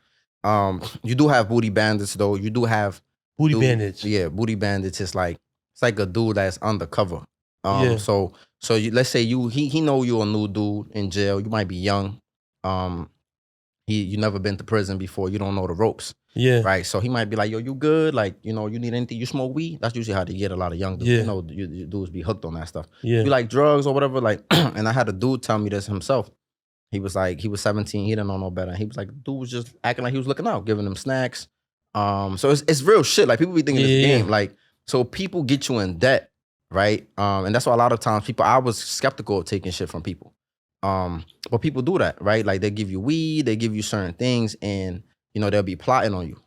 You do have booty bandits though. You do have bandits. Yeah, booty bandits is like, it's like a dude that's undercover. So let's say he know you're a new dude in jail. You might be young. You never been to prison before. You don't know the ropes. Yeah. Right. So he might be like, yo, you good? Like, you need anything? You smoke weed? That's usually how they get a lot of young dudes. Yeah. You dudes be hooked on that stuff. Yeah. You like drugs or whatever? Like, and I had a dude tell me this himself. He was like, he was 17, he didn't know no better. He was like, dude was just acting like he was looking out, giving them snacks. So it's real shit. Like people be thinking it's a game. Like, so people get you in debt, right? And that's why a lot of times I was skeptical of taking shit from people. But people do that, right? Like they give you weed, they give you certain things, and they'll be plotting on you.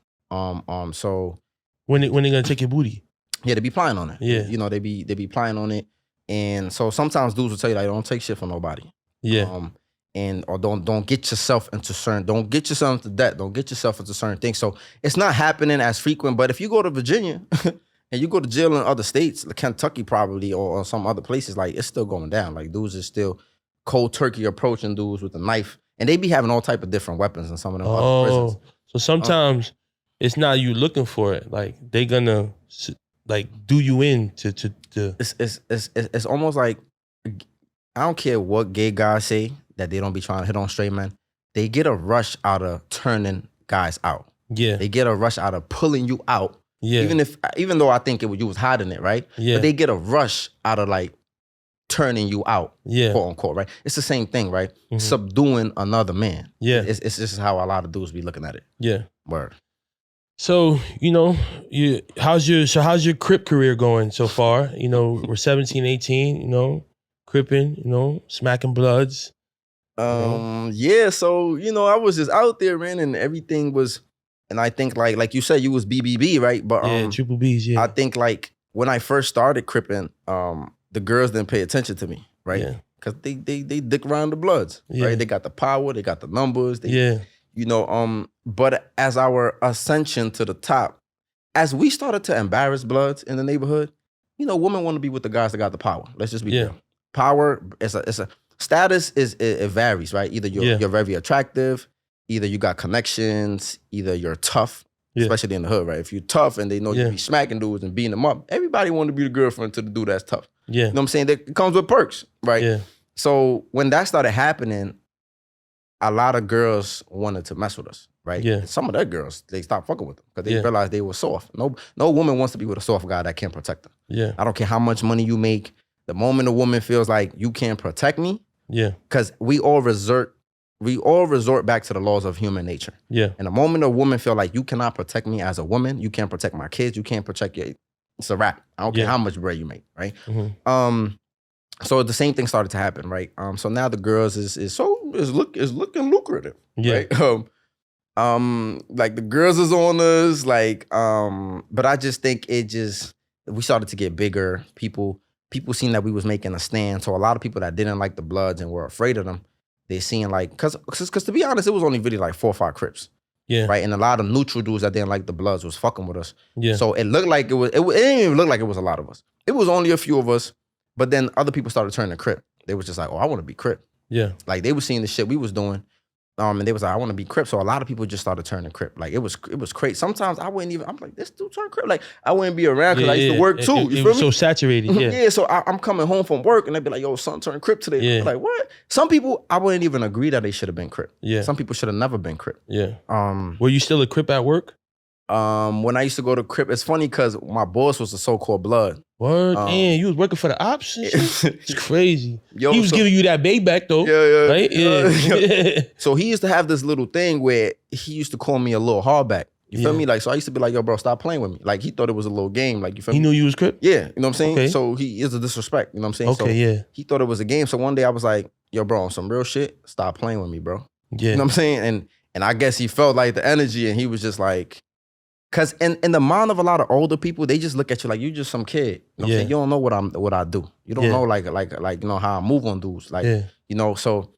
So when they gonna take your booty? Yeah, they be plotting on it. Yeah. They be plotting on it. And so sometimes dudes will tell you like, don't take shit from nobody. Yeah. Or don't get yourself into don't get yourself into debt. Don't get yourself into certain things. So it's not happening as frequent. But if you go to Virginia and you go to jail in other states, like Kentucky probably, or some other places, like it's still going down. Like dudes are still cold turkey approaching dudes with a knife, and they be having all type of different weapons in some of them other prisons. So sometimes it's not you looking for it. Like they gonna like do you in to It's almost like, I don't care what gay guys say that they don't be trying to hit on straight men. They get a rush out of turning guys out. Yeah. They get a rush out of pulling you out. Yeah. Even though I think you was hiding it, right? Yeah. But they get a rush out of like turning you out, yeah, quote unquote, right? It's the same thing, right? Mm-hmm. Subduing another man. Yeah. It's just how a lot of dudes be looking at it. Yeah. Word. So, how's your Crip career going so far? We're 17, 18, cripping, smacking bloods. Yeah, so, I was just out there, man, and everything was, and I think like you said, you was BBB, right? But triple B's, yeah. I think like when I first started cripping, the girls didn't pay attention to me, right? Yeah. Because they dick around the bloods, right? They got the power, they got the numbers, but as our ascension to the top, as we started to embarrass bloods in the neighborhood, women want to be with the guys that got the power. Let's just be real. Power is a status it varies, right? Either you're very attractive, either you got connections, either you're tough, especially in the hood, right? If you're tough and they know you be smacking dudes and beating them up, everybody want to be the girlfriend to the dude that's tough. Yeah. You know what I'm saying? That comes with perks, right? Yeah. So when that started happening, a lot of girls wanted to mess with us, right? Yeah. And some of their girls, they stopped fucking with them because they realized they were soft. No woman wants to be with a soft guy that can't protect them. Yeah. I don't care how much money you make. The moment a woman feels like you can't protect me, because we all resort back to the laws of human nature. Yeah. And the moment a woman feel like you cannot protect me as a woman, you can't protect my kids, you can't protect it's a wrap. I don't care how much bread you make, right? Mm-hmm. So the same thing started to happen, right? So now the girls is looking lucrative, right? Like the girls is on us, but I just think we started to get bigger. People seen that we was making a stand. So a lot of people that didn't like the bloods and were afraid of them, they seen like, cause to be honest, it was only really like 4 or 5 Crips. Yeah. Right. And a lot of neutral dudes that didn't like the bloods was fucking with us. Yeah. So it looked like it didn't even look like it was a lot of us. It was only a few of us. But then other people started turning Crip. They was just like, oh, I want to be Crip. Yeah. Like they were seeing the shit we was doing. And they was like, I want to be Crip. So a lot of people just started turning Crip. Like it was crazy. Sometimes I'm like, this dude turned Crip. Like I wouldn't be around because I used to work too. You feel me? So saturated. Yeah. Yeah. So I'm coming home from work and they'd be like, yo, son turned Crip today. Yeah. I'm like, what? Some people, I wouldn't even agree that they should have been Crip. Yeah. Some people should have never been Crip. Yeah. Were you still a Crip at work? When I used to go to Crip, it's funny because my boss was a so-called blood. Word, man, you was working for the ops and shit? It's crazy. Yo, he was giving you that payback though. Yeah. Right? Yeah. So he used to have this little thing where he used to call me a little hardback. You feel me? Like, so I used to be like, yo, bro, stop playing with me. Like, he thought it was a little game. Like, you feel me? He knew you was Crip? Yeah, you know what I'm saying? Okay. So he is a disrespect, you know what I'm saying? Okay, so yeah. He thought it was a game. So one day I was like, yo, bro, on some real shit, stop playing with me, bro. Yeah. You know what I'm saying? And I guess he felt like the energy and he was just like, cause in the mind of a lot of older people, they just look at you like you just some kid. You know what I'm saying? You don't know what I do. You don't know like how I move on dudes. Like, so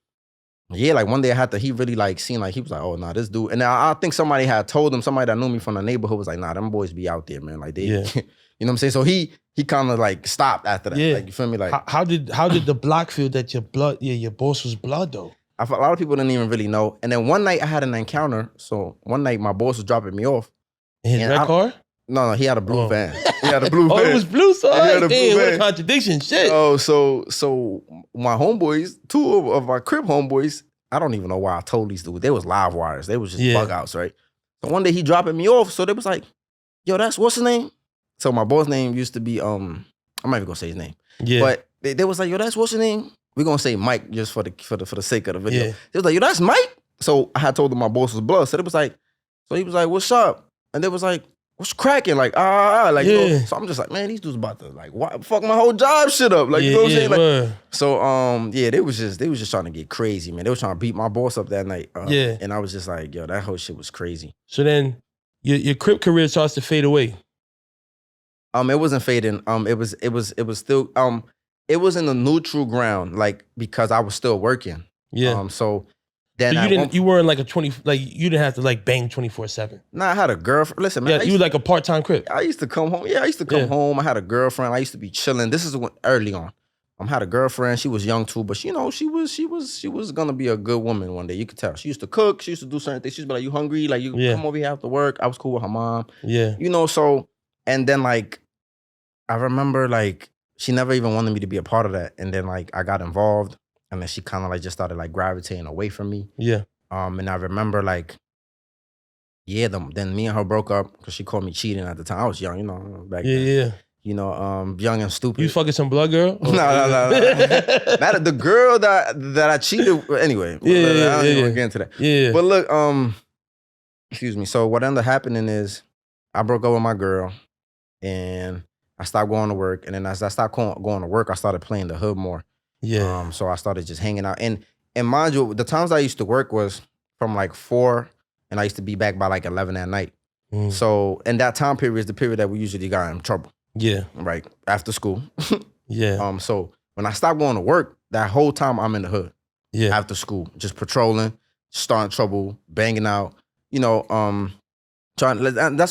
yeah, like one day he really like seen like he was like, oh nah, this dude. And I think somebody had told him, somebody that knew me from the neighborhood was like, nah, them boys be out there, man. Like they you know what I'm saying? So he kind of like stopped after that. Yeah. Like you feel me? Like how did the block feel that your boss was blood though? A lot of people didn't even really know. And then one night I had an encounter. So one night my boss was dropping me off. In his red car? No, he had a blue van. He had a blue van. Oh, it was blue, so he had a blue what van. a contradiction, shit. Oh, so my homeboys, 2 of my Crip homeboys, I don't even know why I told these dudes. They was live wires. They was just bug outs, right? So one day he dropping me off. So they was like, yo, what's his name? So my boss name used to be, I'm not even gonna say his name. Yeah. But they was like, yo, what's his name? We're gonna say Mike just for the sake of the video. Yeah. They was like, yo, that's Mike? So I had told them my boss was blood. So he was like, what's up? And they was like, what's cracking? Like, like, you know? So I'm just like, man, these dudes about to like, fuck my whole job shit up. Like, you know what I'm saying? Like, so, they was just trying to get crazy, man. They was trying to beat my boss up that night. And I was just like, yo, that whole shit was crazy. So then your Crip career starts to fade away. It wasn't fading. It was still, it was in the neutral ground, like, because I was still working. Yeah. So you weren't like you didn't have to like bang 24/7. Nah, I had a girlfriend. Listen, man. Yeah, you were like a part-time Crip. I used to come home. Yeah, I used to come home. I had a girlfriend. I used to be chilling. This is early on. I had a girlfriend. She was young too, but she was gonna be a good woman one day. You could tell. She used to cook. She used to do certain things. She used to be like, "You hungry? Like you come over here after work." I was cool with her mom. Yeah, so and then like I remember like she never even wanted me to be a part of that. And then like I got involved and then she kind of like just started like gravitating away from me. Yeah. And I remember like, yeah, then me and her broke up because she called me cheating at the time. I was young, back then. Yeah. Young and stupid. You fucking some blood girl? No. That the girl that I cheated with, anyway. I don't even get into that. Yeah. But look, excuse me. So what ended up happening is I broke up with my girl and I stopped going to work. And then as I stopped going to work, I started playing the hood more. Yeah. So I started just hanging out. And mind you, the times I used to work was from like 4 and I used to be back by like 11 at night. So in that time period is the period that we usually got in trouble. Yeah. Right. After school. Yeah. So when I stopped going to work, that whole time I'm in the hood. Yeah. After school. Just patrolling, starting trouble, banging out, that's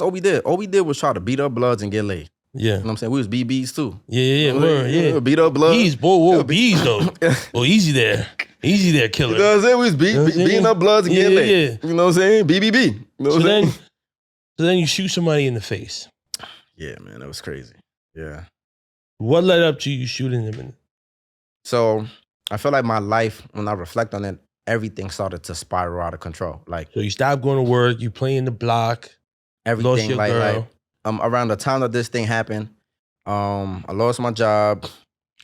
all we did. All we did was try to beat up bloods and get laid. Yeah. You know what I'm saying? We was BBs too. Yeah. Beat up blood. Bees, whoa, bees though. Oh, easy there. Easy there, killer. You know what I'm saying? We was beating up bloods and getting laid. You know what I'm saying? BBB. You know what I'm saying? So then you shoot somebody in the face. Yeah, man, that was crazy. Yeah. What led up to you shooting them? So I feel like my life, when I reflect on it, everything started to spiral out of control. Like, so you stopped going to work, you playing the block, everything. lost your girl. Around the time that this thing happened, I lost my job.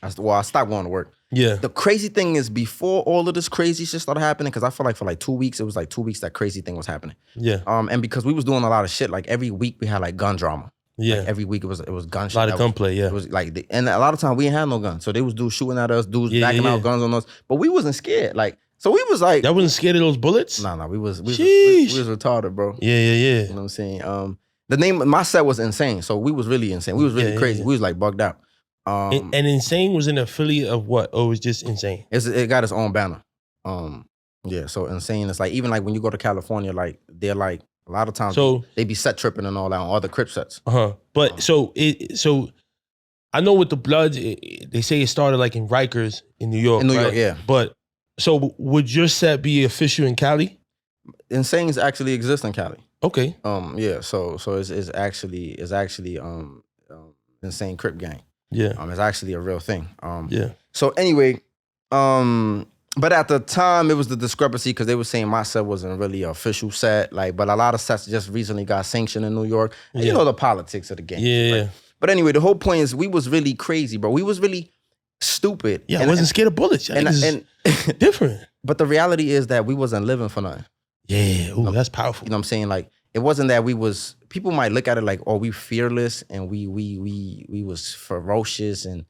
I stopped going to work. Yeah. The crazy thing is, before all of this crazy shit started happening, because I feel like for like 2 weeks, it was like 2 weeks that crazy thing was happening. Yeah. And because we was doing a lot of shit, like every week we had like gun drama. Yeah. Like every week it was gun shit. A lot of gunplay, yeah. It was like, and a lot of times we ain't had no guns. So they was dudes shooting at us, dudes backing out guns on us. But we wasn't scared. Like, so we was like. Y'all wasn't scared of those bullets? Nah, we was retarded, bro. Yeah. You know what I'm saying? The name, my set was Insane. So we was really insane. We was really crazy. We was like bugged out. And Insane was an affiliate of what? Or it was just Insane? It got its own banner. Yeah, so Insane is like, even like when you go to California, like they're like, a lot of times they be set tripping and all that on all the Crip sets. But so I know with the Bloods, they say it started like in Rikers in New York. In New York, yeah. But so would your set be official in Cali? Insanes actually exist in Cali. Okay. Yeah. So it's actually Insane Crip gang. Yeah. It's actually a real thing. Yeah. So anyway, but at the time, it was the discrepancy because they were saying my set wasn't really an official set. Like, but a lot of sets just recently got sanctioned in New York. And you know the politics of the game. Yeah. Right? But anyway, the whole point is we was really crazy, bro. We was really stupid. Yeah, I wasn't scared of bullets. And different. But the reality is that we wasn't living for nothing. Yeah. Ooh, that's powerful. You know what I'm saying? Like, it wasn't that people might look at it like, oh, we fearless and we was ferocious and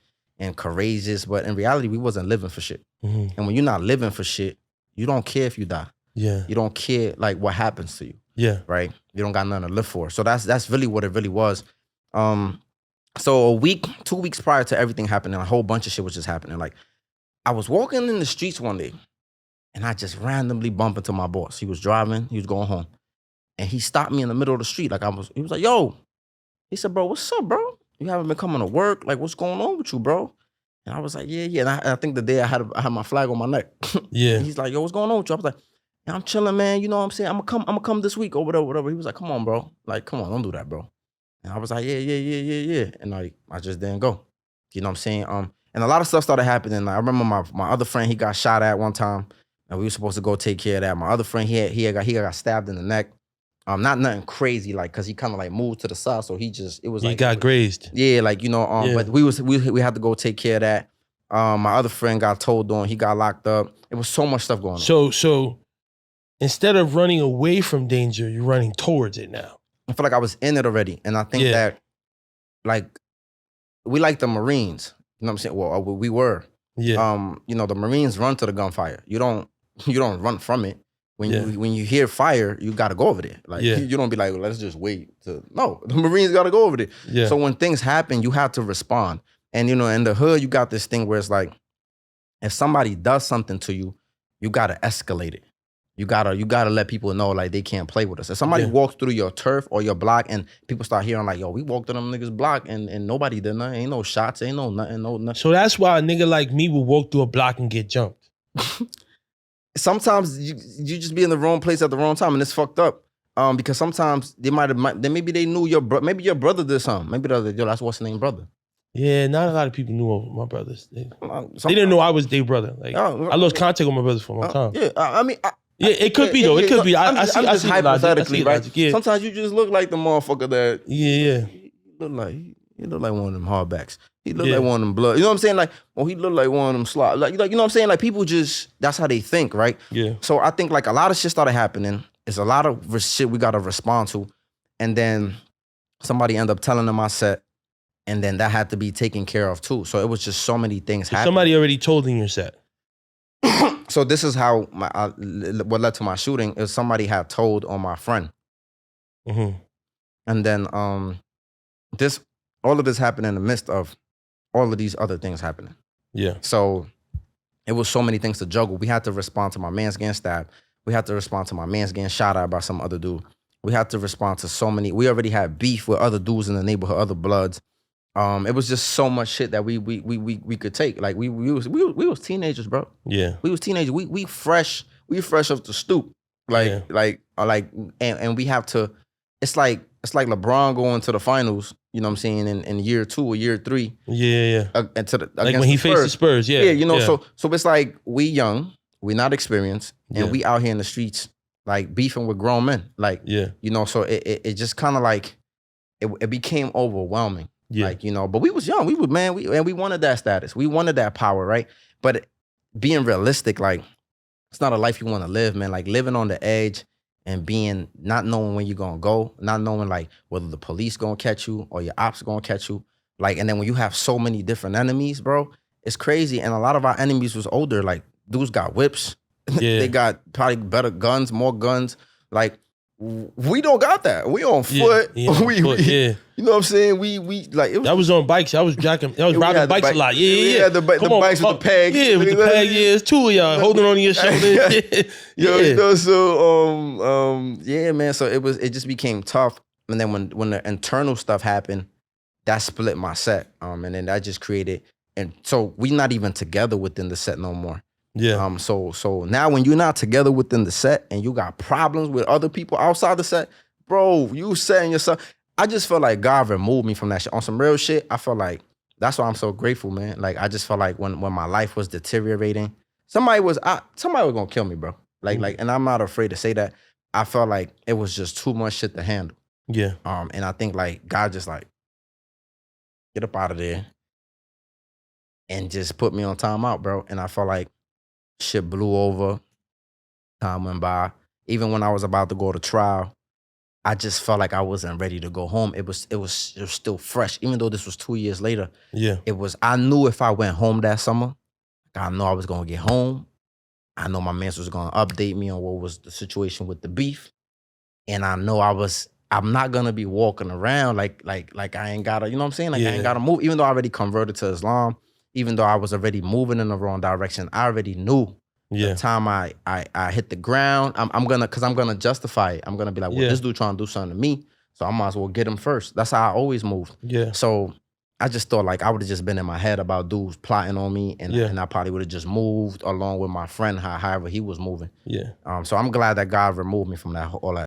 courageous, but in reality, we wasn't living for shit. Mm-hmm. And when you're not living for shit, you don't care if you die. Yeah. You don't care like what happens to you. Yeah. Right? You don't got nothing to live for. So that's really what it really was. So 2 weeks prior to everything happening, a whole bunch of shit was just happening. Like, I was walking in the streets one day and I just randomly bumped into my boss. He was driving, he was going home. And he stopped me in the middle of the street. He was like, yo. He said, bro, what's up, bro? You haven't been coming to work? Like, what's going on with you, bro? And I was like, yeah. And I think the day I had my flag on my neck. Yeah. He's like, yo, what's going on with you? I was like, yeah, I'm chilling, man. You know what I'm saying? I'm gonna come this week or whatever. He was like, come on, bro. Like, come on, don't do that, bro. And I was like, yeah. And like, I just didn't go. You know what I'm saying? And a lot of stuff started happening. I remember my other friend, he got shot at one time, and we were supposed to go take care of that. My other friend, he got stabbed in the neck. Not nothing crazy, like, cause he kind of like moved to the side, so he got grazed. Yeah, like, but we had to go take care of that. My other friend got told on, he got locked up. It was so much stuff going on. So instead of running away from danger, you're running towards it now. I feel like I was in it already, and I think that, like, we like the Marines. You know what I'm saying? Well, we were. Yeah. The Marines run to the gunfire. You don't run from it. When you hear fire, you gotta go over there. Like, you don't be like, well, let's just wait. No, the Marines gotta go over there. Yeah. So when things happen, you have to respond. And in the hood, you got this thing where it's like, if somebody does something to you, you gotta escalate it. You gotta let people know, like, they can't play with us. If somebody walks through your turf or your block and people start hearing like, yo, we walked through them niggas' block and nobody did nothing, ain't no shots, ain't no nothing. So that's why a nigga like me will walk through a block and get jumped. Sometimes you just be in the wrong place at the wrong time, and it's fucked up. Because sometimes maybe they knew maybe your brother did something. Maybe that's what's the name, brother. Yeah, not a lot of people knew of my brothers. They Some- didn't know I was their brother. Like I lost contact with my brothers for a long time. Yeah, I mean, yeah, it could be though. It could be. I see. I see the logic. I see the right? logic. Yeah. Sometimes you just look like the motherfucker that. Yeah. He look like one of them hardbacks. He look like one of them blood. You know what I'm saying? Like, oh, he look like one of them slot. Like, you know what I'm saying? Like, people just, that's how they think, right? Yeah. So I think like a lot of shit started happening. It's a lot of shit we gotta respond to, and then somebody ended up telling them I set. And then that had to be taken care of too. So it was just so many things happening. Somebody already told in your set. So this is how what led to my shooting is somebody had told on my friend. Mm-hmm. And then all of this happened in the midst of all of these other things happening. Yeah. So it was so many things to juggle. We had to respond to my man's getting stabbed. We had to respond to my man's getting shot at by some other dude. We had to respond to so many. We already had beef with other dudes in the neighborhood, other bloods. It was just so much shit that we could take. Like we was teenagers, bro. Yeah. We was teenagers. We fresh off the stoop. And we have to. It's like LeBron going to the finals. You know what I'm saying? In year 2 or year 3. Yeah. And like when he faced the Spurs. Yeah. Yeah. You know. Yeah. So it's like we young, we not experienced, and we out here in the streets like beefing with grown men. Like you know. So it just kind of like it became overwhelming. Yeah. Like, you know, but we was young. We wanted that status. We wanted that power, right? But being realistic, like, it's not a life you want to live, man. Like, living on the edge and not knowing when you're going to go, not knowing, like, whether the police going to catch you or your ops going to catch you. Like, and then when you have so many different enemies, bro, it's crazy. And a lot of our enemies was older. Like, dudes got whips. Yeah. They got probably better guns, more guns. Like, we don't got that. We on foot. You know what I'm saying? We like it was, that was on bikes. I was riding bikes a lot. Yeah. The bikes with the peg. Yeah, with the peg. Yeah, it's two of y'all holding on to your shoulder. You know, so yeah, man. So it just became tough. And then when the internal stuff happened, that split my set. And then that just created, and so we not even together within the set no more. Yeah. So now when you're not together within the set and you got problems with other people outside the set, bro, you setting yourself. I just feel like God removed me from that shit. On some real shit, I feel like that's why I'm so grateful, man. Like I just felt like when my life was deteriorating, somebody was gonna kill me, bro. Like, and I'm not afraid to say that. I felt like it was just too much shit to handle. Yeah. And I think like God just like, get up out of there and just put me on timeout, bro. And I felt like shit blew over. Time went by. Even when I was about to go to trial, I just felt like I wasn't ready to go home. It was still fresh, even though this was 2 years later. Yeah, I knew if I went home that summer, I know I was gonna get home. I know my man was gonna update me on what was the situation with the beef, and I know I'm not gonna be walking around like I ain't gotta, you know what I'm saying? Like I ain't gotta move, even though I already converted to Islam. Even though I was already moving in the wrong direction, I already knew the time I hit the ground, I'm gonna justify it. I'm gonna be like, well, this dude trying to do something to me, so I might as well get him first. That's how I always moved. Yeah. So I just thought like I would have just been in my head about dudes plotting on me, and I probably would have just moved along with my friend, however he was moving. Yeah. So I'm glad that God removed me from all that